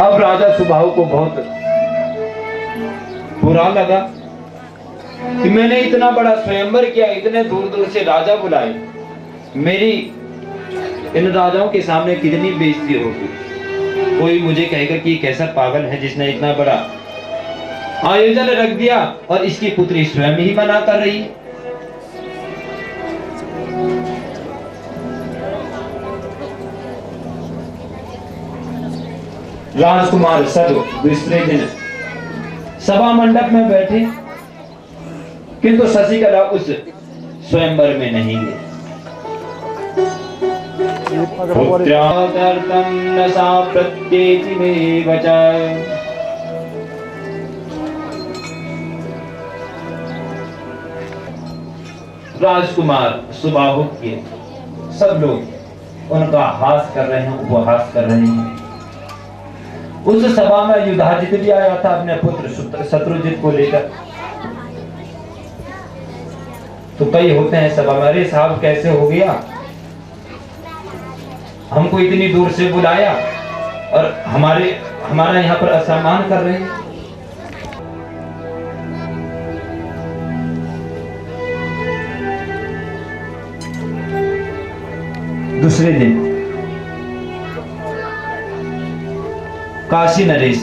अब राजा सुबाहु को बहुत बुरा लगा कि मैंने इतना बड़ा स्वयंवर किया, इतने दूर दूर से राजा बुलाए, मेरी इन राजाओं के सामने कितनी बेइज्जती होगी। कोई मुझे कहेगा कि कैसा पागल है जिसने इतना बड़ा आयोजन रख दिया और इसकी पुत्री स्वयं ही मना कर रही है। राजकुमार सब दूसरे दिन सभा मंडप में बैठे, किंतु शशिकला उस स्वयंवर में नहीं गई। पुत्रादर्थं न सा प्रत्येति मे वचा। राजकुमार सुबाहु के सब लोग उनका हास कर रहे हैं, उपहास कर रहे हैं। उस सभा में युधाजित भी आया था अपने पुत्र शत्रुजित को लेकर। तो कई होते हैं सभा में, अरे साहब कैसे हो गया, हमको इतनी दूर से बुलाया और हमारा यहाँ पर असम्मान कर रहे हैं। दूसरे दिन काशी नरेश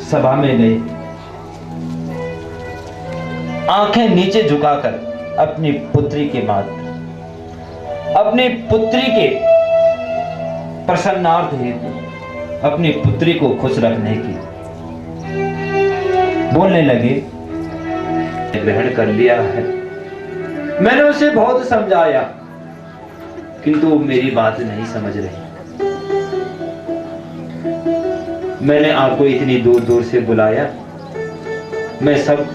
सभा में गए, आंखें नीचे झुकाकर अपनी पुत्री के मात्र, अपनी पुत्री के प्रसन्नार्थ हेतु अपनी पुत्री को खुश रखने की बोलने लगे। ग्रहण कर लिया है। मैंने उसे बहुत समझाया किंतु वो मेरी बात नहीं समझ रही। मैंने आपको इतनी दूर दूर से बुलाया। मैं सब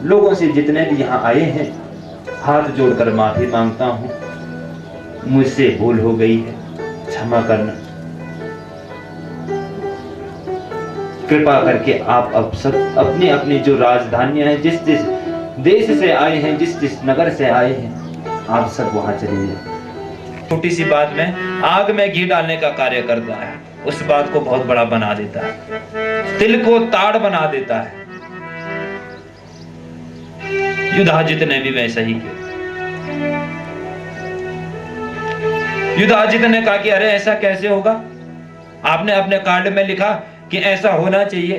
लोगों से जितने भी यहाँ आए हैं हाथ जोड़कर माफी मांगता हूँ। मुझसे भूल हो गई है, क्षमा करना। कृपा करके आप अब सब अपनी अपनी जो राजधानियां हैं, जिस जिस देश से आए हैं, जिस जिस नगर से आए हैं, आप सब वहां चले जाए। छोटी सी बात में आग में घी डालने का कार्य करता है, उस बात को बहुत बड़ा बना देता है, तिल को ताड़ बना देता है। युधाजित ने भी वैसा ही किया। युधाजित ने कहा कि अरे ऐसा कैसे होगा, आपने अपने कार्ड में लिखा कि ऐसा होना चाहिए।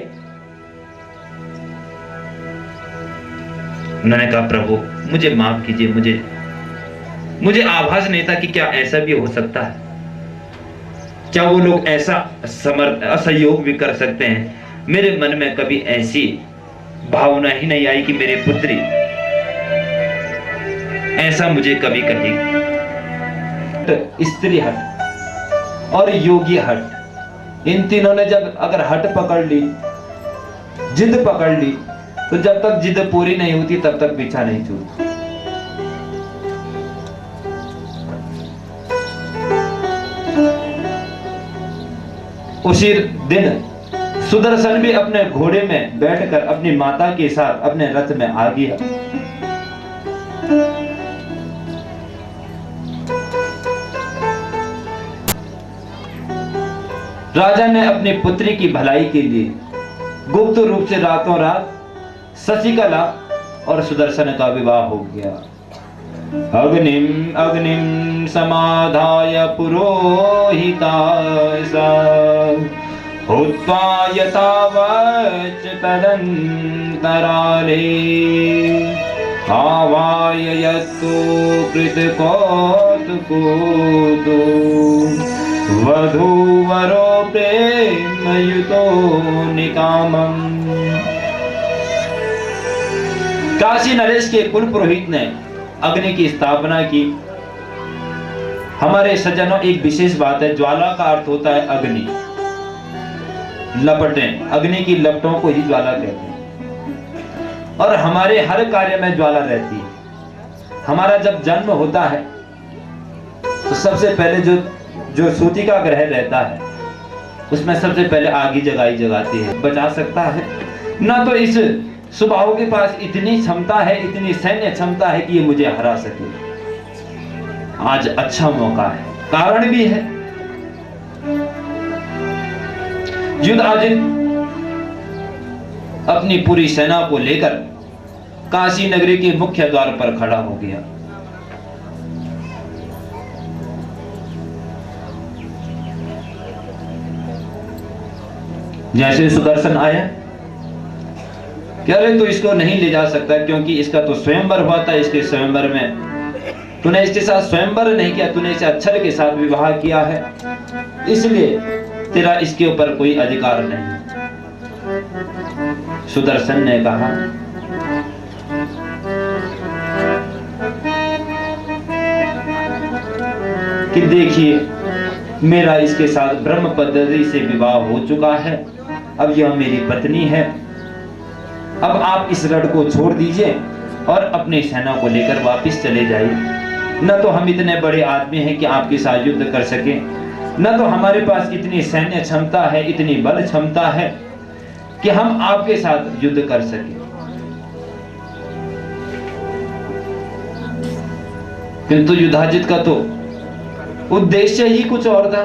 उन्होंने कहा प्रभु मुझे माफ कीजिए, मुझे आभास नहीं था कि क्या ऐसा भी हो सकता है, क्या वो लोग ऐसा असहयोग भी कर सकते हैं। मेरे मन में कभी ऐसी भावना ही नहीं आई कि मेरी पुत्री ऐसा मुझे कभी कहेगी। स्त्री हट और योगी हट, इन तीनों ने जब अगर हट पकड़ ली, जिद पकड़ ली, तो जब तक जिद पूरी नहीं होती तब तक पीछा नहीं छूटता। उसी दिन सुदर्शन भी अपने घोड़े में बैठकर अपनी माता के साथ अपने रथ में आ गया। राजा ने अपनी पुत्री की भलाई के लिए गुप्त रूप से रातों रात शशिकला और सुदर्शन का विवाह हो गया। अग्निम अग्निम समाधाय पुरोहिता हुत्वा यथावच तदन्तराले आवाययतु कृतकौतुको वधूवरो प्रेमयुतो निकामम्। काशी नरेश के कुल पुरोहित ने अग्नि की स्थापना की। हमारे सज्जनों एक विशेष बात है, ज्वाला का अर्थ होता है अग्नि, लपटें, अग्नि की लपटों को ही ज्वाला कहते हैं। और हमारे हर कार्य में ज्वाला रहती है। हमारा जब जन्म होता है तो सबसे पहले जो सूतिका ग्रह रहता है उसमें सबसे पहले आग ही जगाती है। बचा सकता है ना, तो इस सुबाहु के पास इतनी क्षमता है, इतनी सैन्य क्षमता है कि ये मुझे हरा सके। आज अच्छा मौका है, कारण भी है। युधाजित अपनी पूरी सेना को लेकर काशी नगरी के मुख्य द्वार पर खड़ा हो गया। जैसे सुदर्शन आया, कह रहे तो इसको नहीं ले जा सकता क्योंकि इसका तो स्वयंवर हुआ था। इसके स्वयंवर में तूने इसके साथ स्वयंवर नहीं किया, तूने इसे अक्षर के साथ विवाह किया है, इसलिए तेरा इसके ऊपर कोई अधिकार नहीं। सुदर्शन ने कहा कि देखिए मेरा इसके साथ ब्रह्म पद्धति से विवाह हो चुका है, अब यह मेरी पत्नी है। अब आप इस रण को छोड़ दीजिए और अपनी सेना को लेकर वापस चले जाइए। न तो हम इतने बड़े आदमी हैं कि आपके साथ युद्ध कर सके, न तो हमारे पास इतनी सैन्य क्षमता है, इतनी बल क्षमता है कि हम आपके साथ युद्ध कर सके। किंतु युधाजित का तो उद्देश्य ही कुछ और था।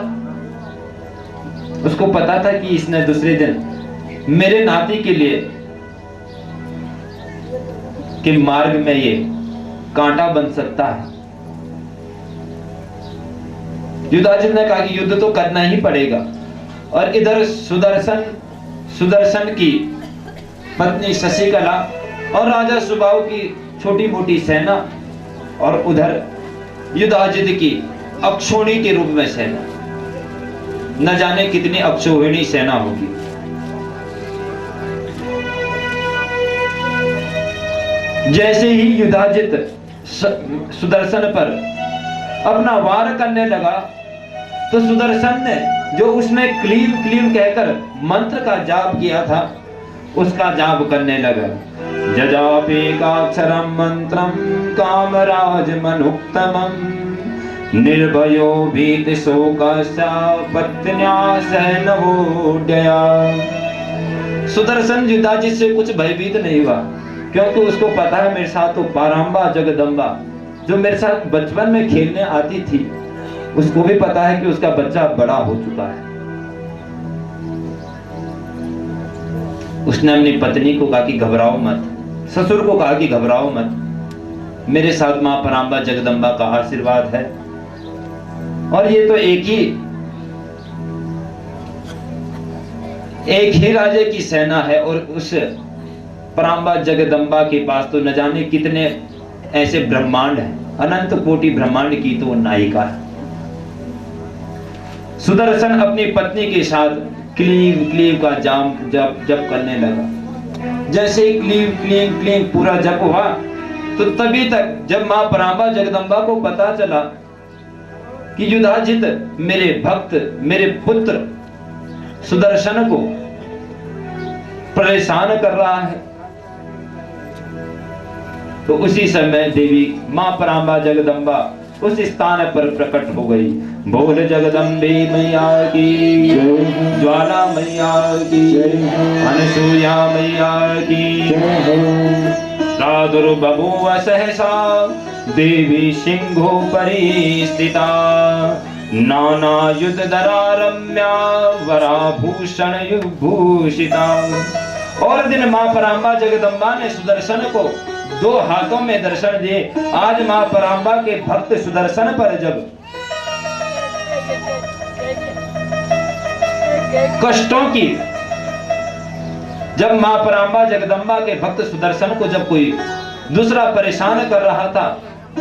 उसको पता था कि इसने दूसरे दिन मेरे नाती के लिए के मार्ग में ये कांटा बन सकता है। युधाजित ने कहा कि युद्ध तो करना ही पड़ेगा। और इधर सुदर्शन की पत्नी शशिकला और राजा सुबाहु की छोटी मोटी सेना, और उधर युधाजित की अक्षोणी के रूप में सेना। न जाने कितनी अक्षौहिणी सेना होगी। जैसे ही युधाजित सुदर्शन पर अपना वार करने लगा तो सुदर्शन ने जो उसने क्लीव क्लीव कहकर मंत्र का जाप किया था उसका जाप करने लगा। जजापेकाक्षरं मंत्रं कामराज मनुक्तमं निर्भयो भीति शोकस्य पत्न्या सैनवोड्यया। सुदर्शन युधाजित से कुछ भयभीत नहीं हुआ क्योंकि उसको पता है मेरे साथ तो पारंबा जगदम्बा जो मेरे साथ बचपन में खेलने आती थी, उसको भी पता है कि उसका बच्चा बड़ा हो चुका है। उसने अपनी पत्नी को कहा कि घबराओ मत, ससुर को कहा कि घबराओ मत, मेरे साथ मां परांबा जगदम्बा का आशीर्वाद है। और ये तो एक ही राजे की सेना है और उस परांबा जगदम्बा के पास तो न जाने कितने ऐसे ब्रह्मांड हैं, अनंत कोटि ब्रह्मांड की तो नायिका है। सुदर्शन अपनी पत्नी के साथ क्लीव क्लीव का जाम जप करने लगा। जैसे ही क्लीव क्लीव क्लीव पूरा जप हुआ तो तभी तक जब मां परांबा जगदम्बा को पता चला कि युधाजित मेरे भक्त मेरे पुत्र सुदर्शन को परेशान कर रहा है, तो उसी समय देवी मां परांबा जगदम्बा उस स्थान पर प्रकट हो गई। बोल जगदम्बे मैया की, ज्वाला मैया की, अनसुया मैया की। प्रादुर्बभूव सहसा देवी सिंहो परिस्थिता, नाना युद्धधरा रम्या वराभूषण युभूषिता। और दिन मां परांबा जगदम्बा ने सुदर्शन को 2 हाथों में दर्शन दिए। आज मां परांबा के भक्त सुदर्शन पर जब कष्टों की, जब मां परांबा जगदम्बा के भक्त सुदर्शन को जब कोई दूसरा परेशान कर रहा था,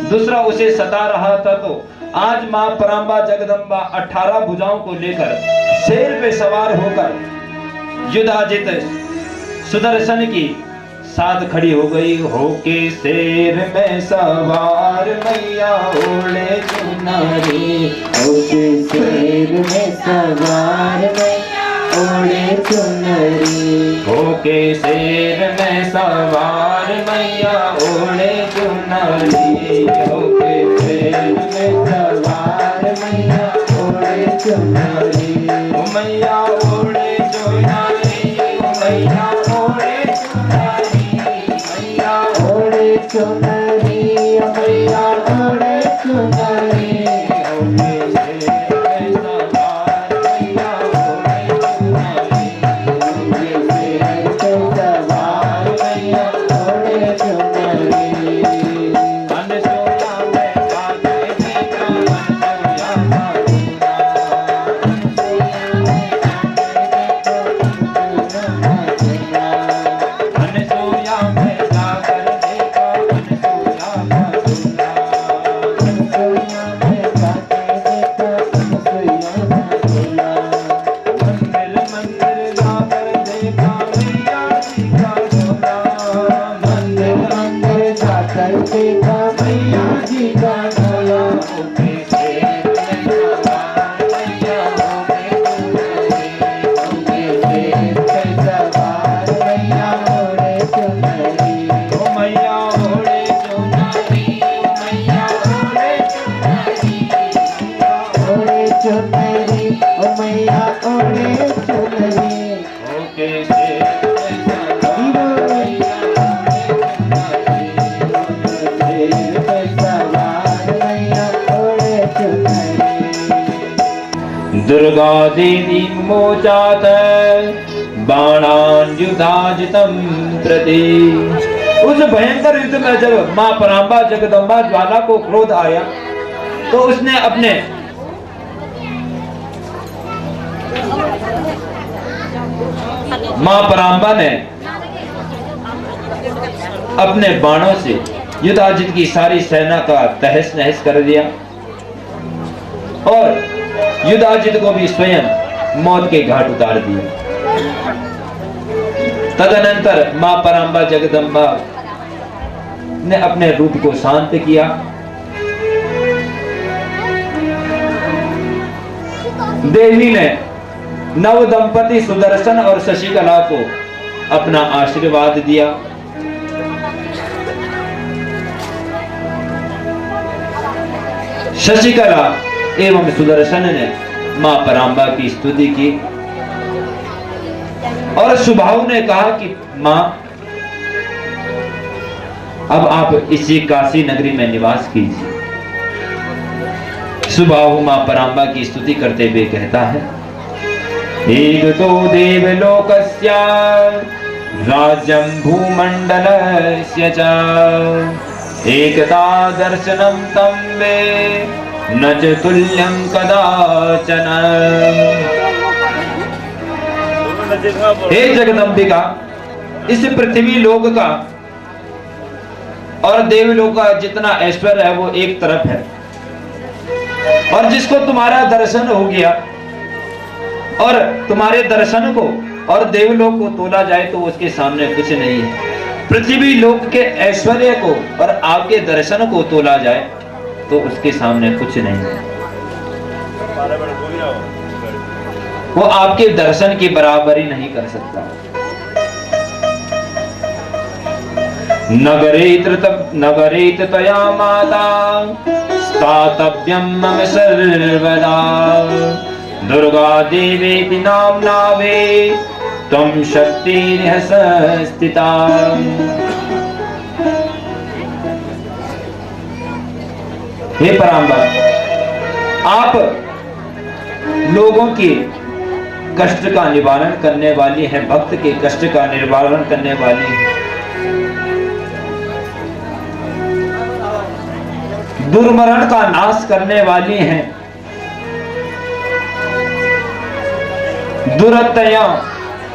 दूसरा उसे सता रहा था, तो आज मां परांबा जगदम्बा 18 भुजाओं को लेकर शेर पे सवार होकर युधाजित सुदर्शन की साथ खड़ी हो गई। होके शेर में सवार मैया ओढ़े चुनरी, होके शेर में सवार मैया ओढ़े चुनरी, होके शेर में सवार मैया ओढ़े चुनरी, होके शेर में सवार मैया ओढ़े चुनरी, मैया ओढ़े चुनरी, मैया ओढ़े ओढ़े चुनरी, मैया ओढ़े चुनरी। दुर्गा देवी मोचात बाणान युधाजितं प्रति। उस भयंकर युद्ध में जब मां परांबा जगदम्बा ज्वाला को क्रोध आया तो उसने अपने मां परांबा ने अपने बाणों से युधाजित की सारी सेना का तहस नहस कर दिया और युधाजित को भी स्वयं मौत के घाट उतार दिया। तदनंतर मां परांबा जगदम्बा ने अपने रूप को शांत किया। देवी ने नव दंपति सुदर्शन और शशिकला को अपना आशीर्वाद दिया। शशिकला एवं सुदर्शन ने मां परांबा की स्तुति की और सुबाहु ने कहा कि मां, अब आप इसी काशी नगरी में निवास कीजिए। सुबाहु मां परांबा की स्तुति करते हुए कहता है, एक तो देवलोकस्य राज्यं भूमंडलस्य च एकता दर्शनं तं मे न च तुल्यं कदाचन। हे जगदम्बिका, इस पृथ्वी लोक का और देवलोक का जितना ऐश्वर्य है वो एक तरफ है, और जिसको तुम्हारा दर्शन हो गया और तुम्हारे दर्शन को और देवलोक को तोला जाए तो उसके सामने कुछ नहीं है। पृथ्वी लोक के ऐश्वर्य को और आपके दर्शन को तोला जाए तो उसके सामने कुछ नहीं है। वो आपके दर्शन की बराबरी नहीं कर सकता। नगरेत तया माता स्थातव्यं मम सर्वदा दुर्गा देवेति नाम्ना वे त्वं शक्तिर्ह संस्थिता। हे परांबा, आप लोगों के कष्ट का निवारण करने वाली है, भक्त के कष्ट का निवारण करने वाली है, दुर्मरण का नाश करने वाली हैं, दुरत्तयों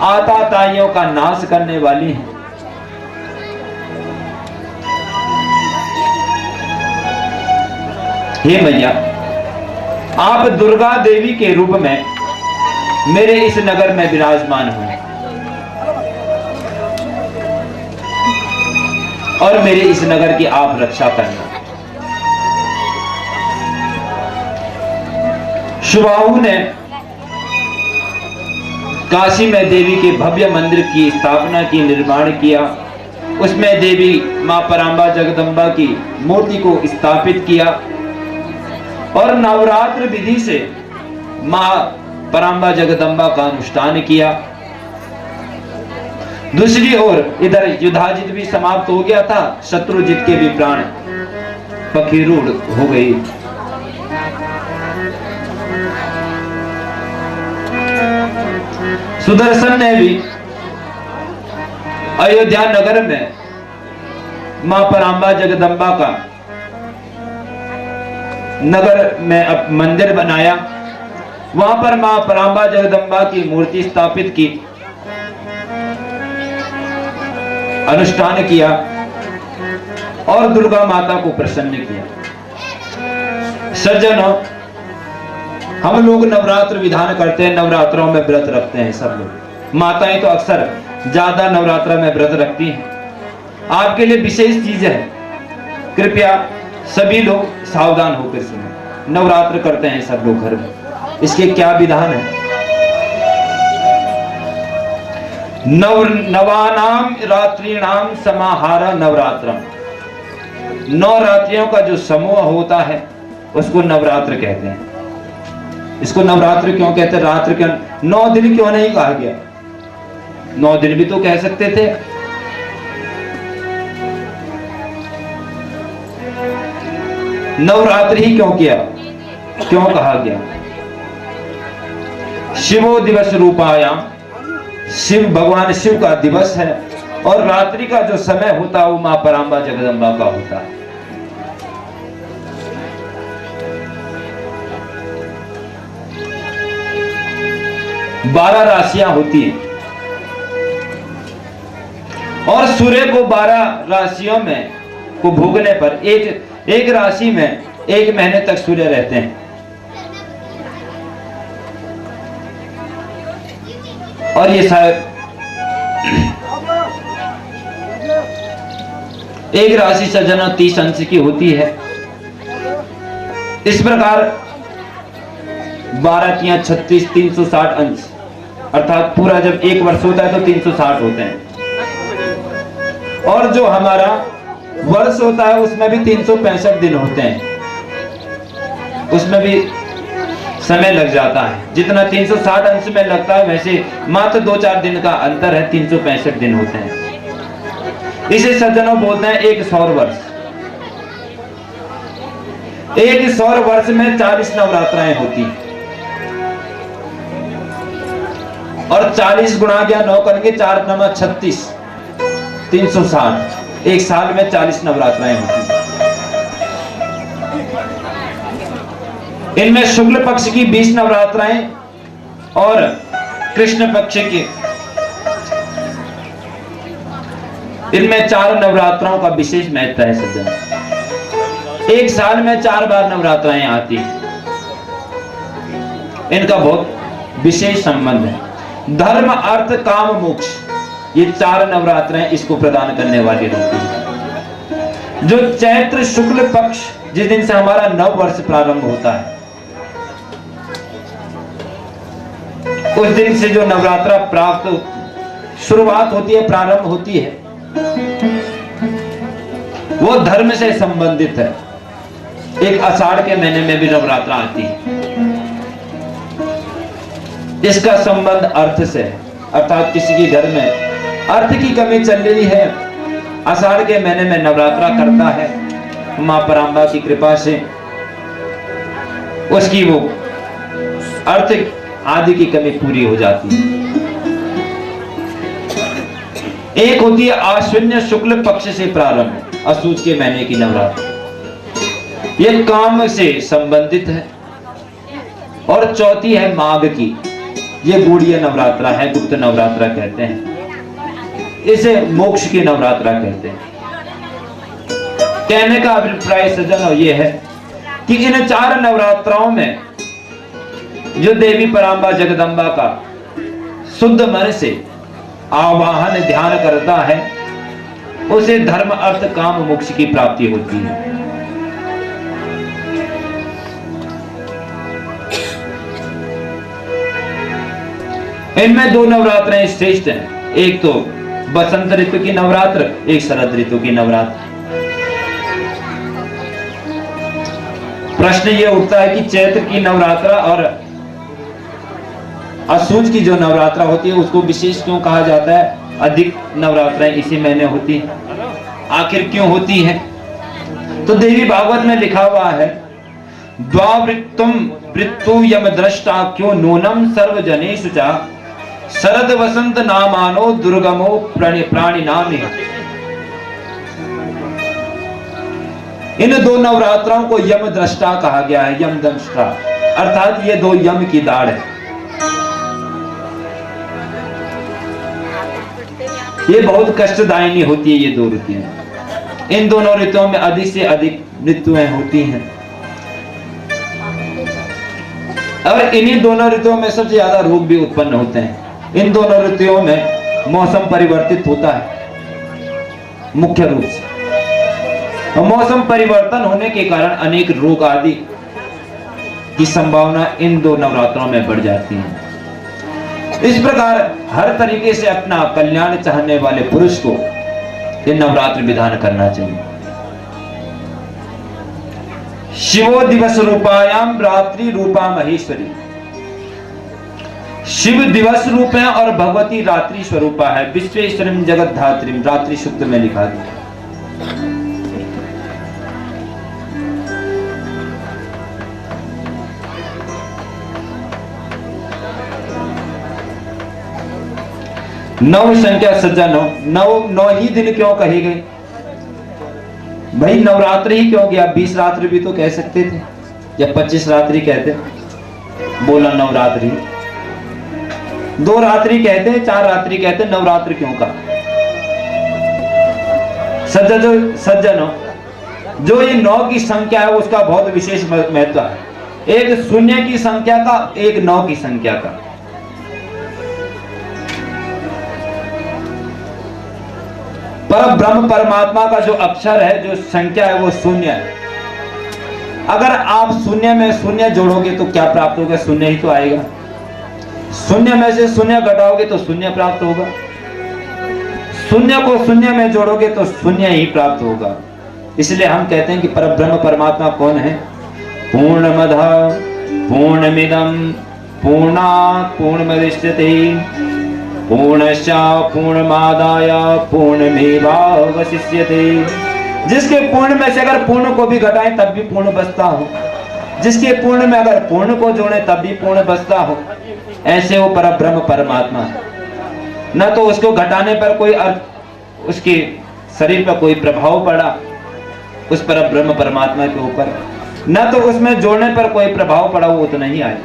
आताताइयों का नाश करने वाली हैं। हे मैया, आप दुर्गा देवी के रूप में मेरे इस नगर में विराजमान हुए और मेरे इस नगर की आप रक्षा करना। सुबाहु ने काशी में देवी के भव्य मंदिर की स्थापना की, निर्माण किया। उसमें देवी मां परांबा जगदम्बा की मूर्ति को स्थापित किया और नवरात्र विधि से मां परांबा जगदम्बा का अनुष्ठान किया। दूसरी ओर इधर युद्धाजित भी समाप्त हो गया था, शत्रुजित के भी प्राण पखीरूढ़ हो गई। सुदर्शन ने भी अयोध्या नगर में मां परांबा जगदम्बा का नगर में अब मंदिर बनाया। वहां पर मां परांबा जगदम्बा की मूर्ति स्थापित की, अनुष्ठान किया और दुर्गा माता को प्रसन्न किया। सज्जनों, हम लोग नवरात्र विधान करते हैं, नवरात्रों में व्रत रखते हैं सब लोग। माताएं तो अक्सर ज्यादा नवरात्र में व्रत रखती हैं। आपके लिए विशेष चीज है, कृपया सभी लोग सावधान होकर सुने। नवरात्र करते हैं सब लोग घर में, इसके क्या विधान है? नवानाम रात्रिणाम समाहारा नवरात्रम। 9 रात्रियों का जो समूह होता है उसको नवरात्र कहते हैं। इसको नवरात्र क्यों कहते हैं? रात्र क्यों, 9 दिन क्यों नहीं कहा गया? 9 दिन भी तो कह सकते थे। नवरात्र ही क्यों किया, क्यों कहा गया? शिवो दिवस रूपायाम, शिव भगवान शिव का दिवस है और रात्रि का जो समय होता है वो मां परांबा जगदम्बा का होता है। बारह राशियां होती हैं और सूर्य को 12 राशियों में को भोगने पर एक राशि में 1 महीने तक सूर्य रहते हैं। और ये शायद एक राशि सज्जनों 30 अंश की होती है। इस प्रकार 12 तियां 36, 360 अंश, अर्थात पूरा जब एक वर्ष होता है तो 360 होते हैं। और जो हमारा वर्ष होता है उसमें भी 365 दिन होते हैं, उसमें भी समय लग जाता है। जितना 360 अंश में लगता है वैसे मात्र 2-4 दिन का अंतर है, 365 दिन होते हैं। इसे सज्जनों बोलते हैं एक सौर वर्ष। एक सौर वर्ष में 40 नवरात्राएं होती हैं और 40 गुणा या 9 करेंगे 4 9 36, 360। एक साल में 40 नवरात्राएं होती हैं। इनमें शुक्ल पक्ष की 20 नवरात्राएं और कृष्ण पक्ष की, इनमें 4 नवरात्राओं का विशेष महत्व है सज्जन। एक साल में 4 बार नवरात्राएं आती हैं, इनका बहुत विशेष संबंध है। धर्म अर्थ काम मोक्ष, ये 4 नवरात्राएं इसको प्रदान करने वाली होती है। जो चैत्र शुक्ल पक्ष, जिस दिन से हमारा नव वर्ष प्रारंभ होता है, उस दिन से जो नवरात्रा प्राप्त शुरुआत होती है, प्रारंभ होती है, वो धर्म से संबंधित है। एक आषाढ़ के महीने में भी नवरात्रा आती है, इसका संबंध अर्थ से है। अर्थात किसी के घर में अर्थ की कमी चल रही है, आषाढ़ के महीने में नवरात्रा करता है, मां परांबा की कृपा से उसकी वो अर्थ आदि की कमी पूरी हो जाती है। एक होती है आश्विन शुक्ल पक्ष से प्रारंभ, अशुच के महीने की नवरात्रि, यह काम से संबंधित है। और चौथी है माघ की, ये गूढ़िया नवरात्रा है, गुप्त नवरात्रा कहते हैं, इसे मोक्ष की नवरात्रा कहते हैं। कहने का अभिप्राय सज्जनों ये है कि इन 4 नवरात्राओं में जो देवी परांबा जगदम्बा का शुद्ध मन से आवाहन ध्यान करता है, उसे धर्म अर्थ काम मोक्ष की प्राप्ति होती है। इनमें 2 नवरात्राएं श्रेष्ठ हैं, एक तो बसंत ऋतु की नवरात्र, एक शरद ऋतु की नवरात्र। प्रश्न यह उठता है कि चैत्र की नवरात्रा और अशुच की जो नवरात्रा होती है उसको विशेष क्यों कहा जाता है? अधिक नवरात्राएं इसी महीने होती है, आखिर क्यों होती है? तो देवी भागवत में लिखा हुआ है, द्वावृत्तम वृत्तु यम दृष्टा क्यों नूनम सर्वजनेषु चा शरद वसंत नामानो दुर्गमो प्राणी नामे। इन 2 नवरात्राओं को यम दृष्टा कहा गया है, यम दृष्टा अर्थात ये 2 यम की दाढ़ है। ये बहुत कष्टदायिनी होती है ये 2 ऋतुएं। इन दोनों ऋतुओं में अधिक से अधिक मृत्युएं होती हैं और इन्हीं दोनों ऋतुओं में सबसे ज्यादा रोग भी उत्पन्न होते हैं। इन दोनों ऋतुओं में मौसम परिवर्तित होता है मुख्य रूप से, और मौसम परिवर्तन होने के कारण अनेक रोग आदि की संभावना इन 2 नवरात्रों में बढ़ जाती है। इस प्रकार हर तरीके से अपना कल्याण चाहने वाले पुरुष को ये नवरात्र विधान करना चाहिए। शिवो दिवस रूपायाम रात्रि रूपा महेश्वरी, शिव दिवस रूप है और भगवती रात्रि स्वरूपा है। विश्वेश्वरीं जगत धात्रीं, रात्रि सूक्त में लिखा गया। नव संख्या सज्जनों, 9 ही दिन क्यों कही गई? भाई नवरात्रि ही क्यों गया? 20 रात्रि भी तो कह सकते थे, या 25 रात्रि कहते, बोला नवरात्रि। 2 रात्रि कहते, 4 रात्रि कहते, नवरात्रि क्यों कहा? सज्जनों, जो ये 9 की संख्या है उसका बहुत विशेष महत्व है। एक 0 की संख्या का, एक 9 की संख्या का। पर ब्रह्म परमात्मा का जो अक्षर है, जो संख्या है, वो शून्य है। अगर आप शून्य में शून्य जोड़ोगे तो क्या प्राप्त होगा? शून्य ही तो आएगा। शून्य में से शून्य घटाओगे तो शून्य प्राप्त होगा। शून्य को शून्य में जोड़ोगे तो शून्य ही प्राप्त होगा। इसलिए हम कहते हैं कि परब्रह्म परमात्मा कौन है? पूर्णमदः पूर्णमिदं पूर्णात् पूर्णमुदच्यते पूर्णस्य पूर्णमादाय पूर्णमेवावशिष्यते। जिसके पूर्ण में से अगर पूर्ण को भी घटाएं तब भी पूर्ण बचता हो, जिसके पूर्ण में अगर पूर्ण को जोड़ें तब भी पूर्ण बचता हो, ऐसे वो परब्रह्म परमात्मा है। न तो उसको घटाने पर कोई अर्थ उसके शरीर पर कोई प्रभाव पड़ा उस परब्रह्म परमात्मा के ऊपर, न तो उसमें जोड़ने पर कोई प्रभाव पड़ा, वो उतना ही आए।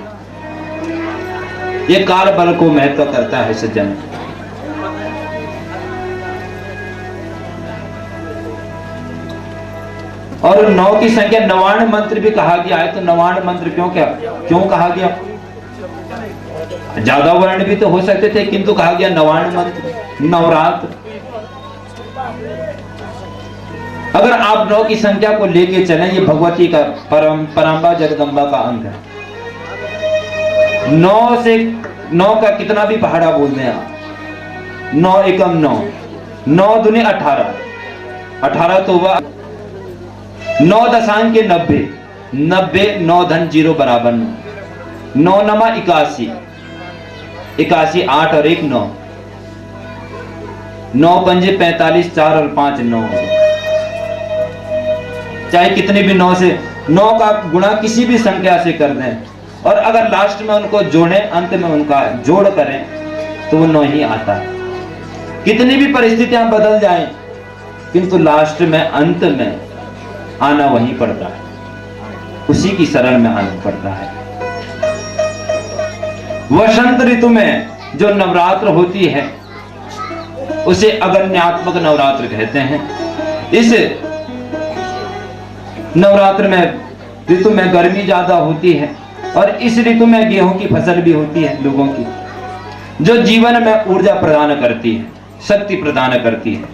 ये काल बल को महत्व करता है सज्जन। और 9 की संख्या 99 मंत्र भी कहा गया है। तो 99 मंत्र क्यों कहा गया? ज्यादा वर्ण भी तो हो सकते थे, किंतु कहा गया 99 मंत्र, नवरात्र। अगर आप 9 की संख्या को लेके चलें, ये भगवती का परम्बा जगदम्बा का अंग है। 9 का कितना भी पहाड़ा बोल दें आप, 9 एकम 9, 9 दूनी 18, 18 तो हुआ 9 दशांक के 90, 90 9 धन 0 बराबर 9, 9 नमा 81, 81 8 और 1 9, 9 पंजे 45, 4 और 5 9। चाहे कितने भी 9 से 9 का गुणा किसी भी संख्या से कर दें और अगर लास्ट में उनको जोड़ें, अंत में उनका जोड़ करें तो वो 9 ही आता है। कितनी भी परिस्थितियां बदल जाएं, किंतु लास्ट में अंत में आना वहीं पड़ता है, उसी की शरण में आना पड़ता है। वसंत ऋतु में जो नवरात्र होती है उसे अगन्यात्मक नवरात्र कहते हैं। इस नवरात्र में ऋतु में गर्मी ज्यादा होती है और इस ऋतु में गेहूं की फसल भी होती है लोगों की, जो जीवन में ऊर्जा प्रदान करती है, शक्ति प्रदान करती है।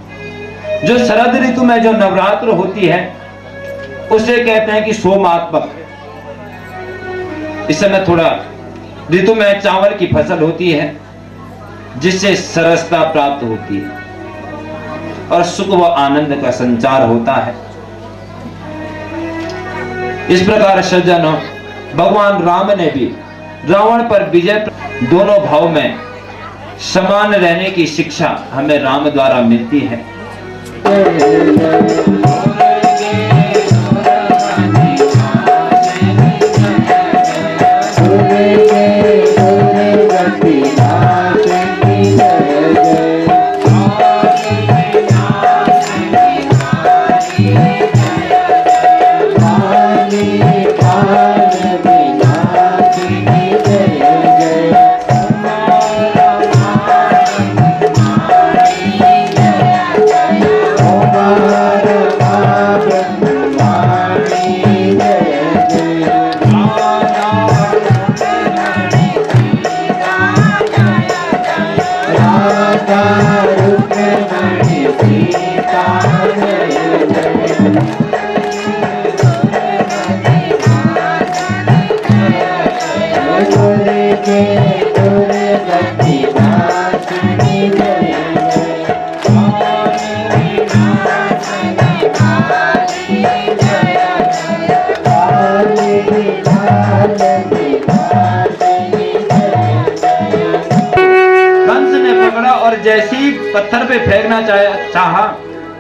जो शरद ऋतु में जो नवरात्र होती है उसे कहते हैं कि सोमात्मक। इस समय थोड़ा ऋतु में चावल की फसल होती है जिससे सरसता प्राप्त होती है और सुख व आनंद का संचार होता है। इस प्रकार सज्जनों, भगवान राम ने भी रावण पर विजय, दोनों भाव में समान रहने की शिक्षा हमें राम द्वारा मिलती है। जैसी पत्थर पे फेंकना चाहा,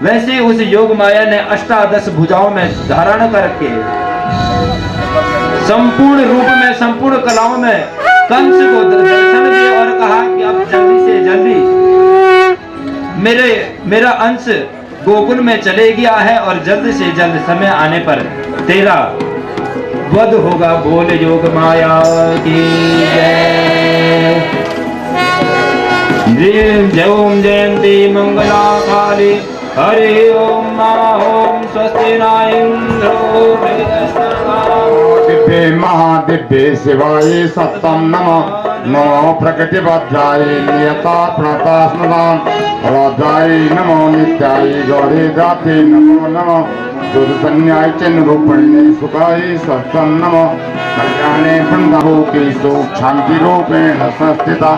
वैसे उस योग माया ने अष्टादश भुजाओं में धारण करके संपूर्ण रूप में, संपूर्ण कलाओं में कंस को दर्शन दिया और कहा कि अब जल्दी से जल्दी मेरा अंश गोकुल में चले गया है और जल्द से जल्द समय आने पर तेरा वध होगा। बोल योग माया की जय। जय ओम जयंती मंगला काली। हरि ओम ओम स्वस्ति न इंद्रो दिव्य महादिव्य शिवाय सत्तम नमः। नमो प्रकृतिबद्धाय नियता प्रतास्मदान राजाय नमो नित्याय गौरी जाते नमो नमो दुर्सन्याय चिन्ह रूपिणे सुखाय सत्सं नमो कल्याणे वृंदारूपेषु शांति रूपेण संस्थिता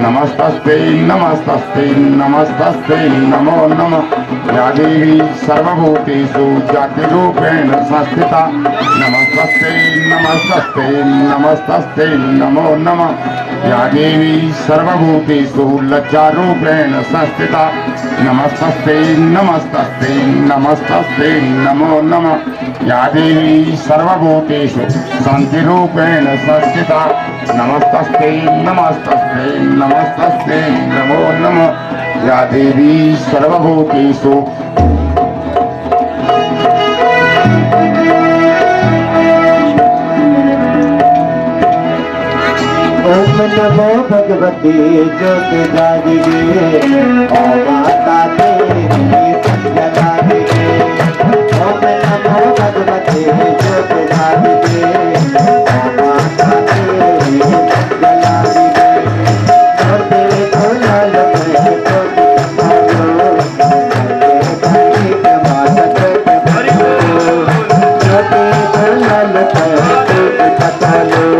नमस्तस्ते नमस्तस्ते नमस्तस्ते नमो नमः या देवी सर्वभूतेषु जाति रूपेण संस्थिता नमस्तस्ते नमस्तस्ते नमस्तस्ते नमो नमः या देवी सर्वभूतेषु लज्जा रूपेण संस्थिता नमस्तस्ते नमस्तस्ते नमस्तस्ते नमो नमः या देवी सर्वभूतेषु शांति रूपेण संस्थिता नमस्तस्ते नमस्तस्ते नमस्तस्ते नमो नमः या देवी सर्वभूतेषु ओम नमो भगवते ज्योतिर्दायिने ओम माता तेरी संजनादिने ओम नमो भगवते ज्योतिर्दायिने ओम माता तेरी संजनादिने ज्योति खुलल में ज्योति समालो ज्योति माता ज्योति खुलल में ज्योति समालो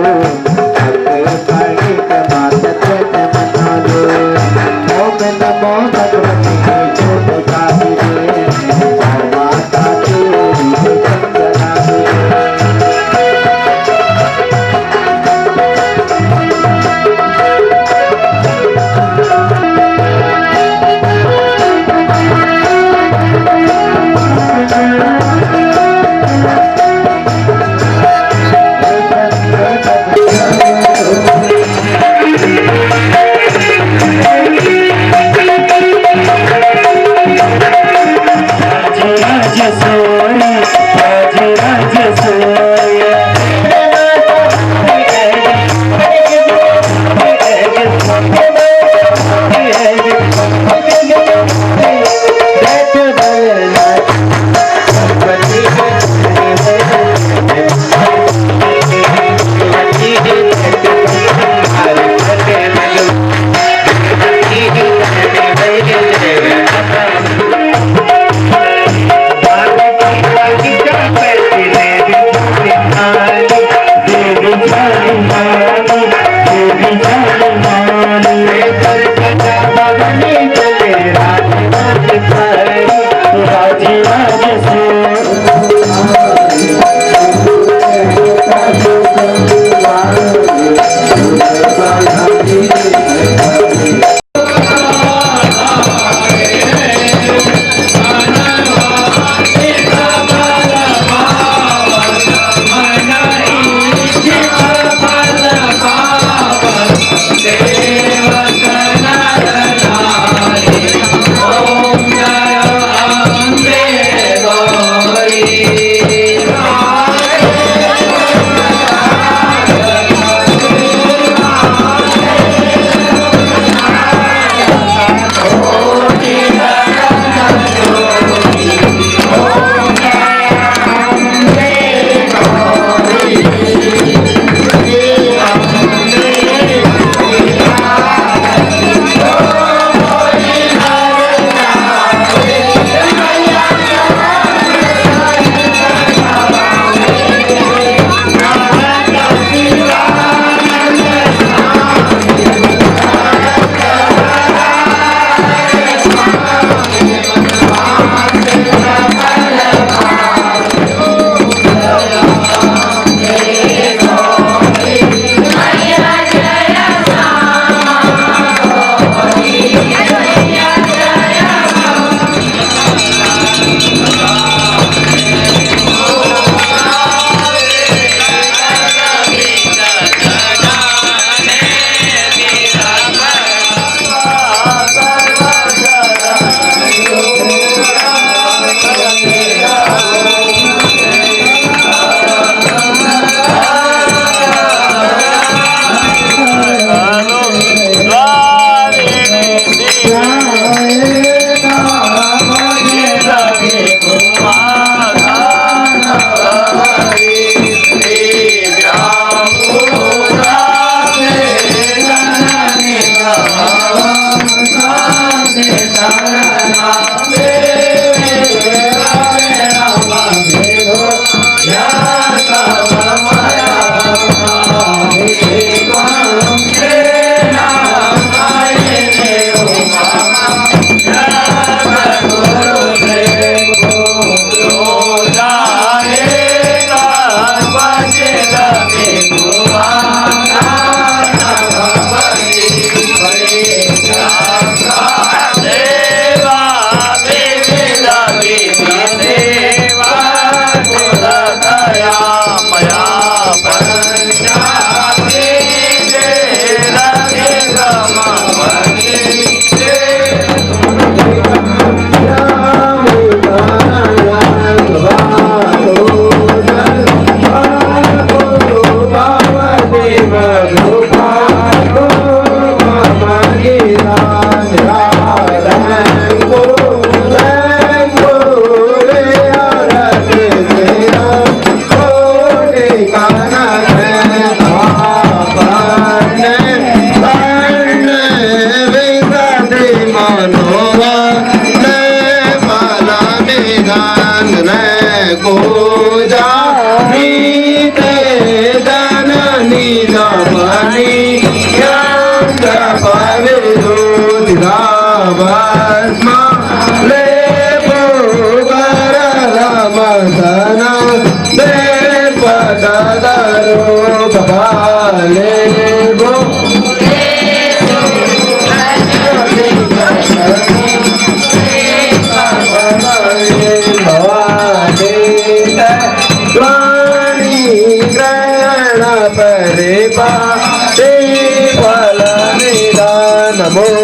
पूजा नीते जननी नमनी भस्म ले पुगर रमदना दे पदरो भले गो नमो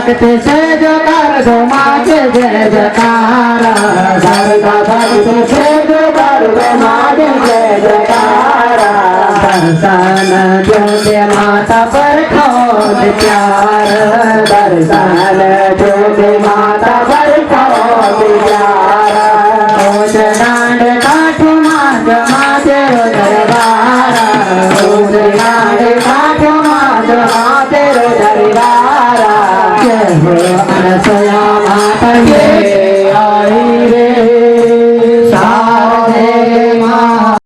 भक्त से जो कर दो माँ के जय जयकार भक्त से जो कर दो माँ के जय जयकार दर्शन जो दे माता पर खोद प्यार दर्शन जो दे माता पर खोद प्यार खोज डांड काठू माँ जमा तेरो दरबार खोज डांड काठू माँ जमा तेरो दरबार अनसया माता के आई रे साधे माँ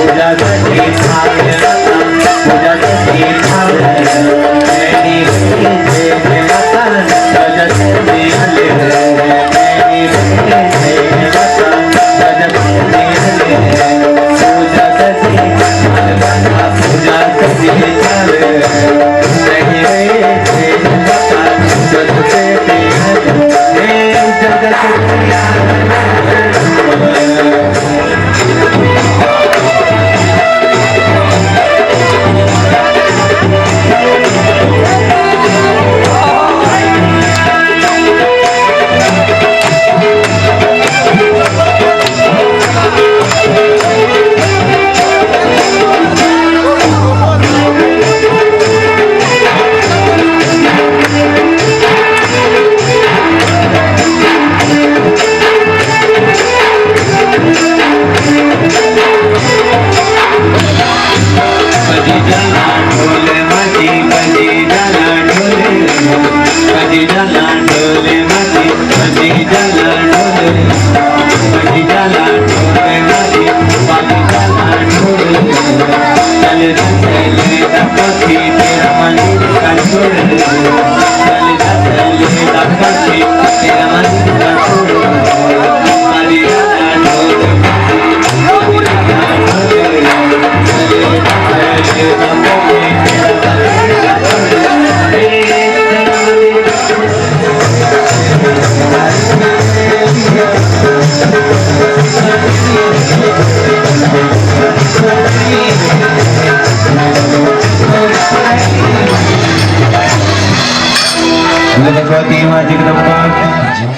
पूजा सजी ठावे पूजा सजी ठावे मेरी से माता जगत में हले मेरी से माता जगत में हले पूजा सजी ठावे पूजा सजी ठावे मेरी से माता जगत में हले जगत भगवती माँ जगदम्बा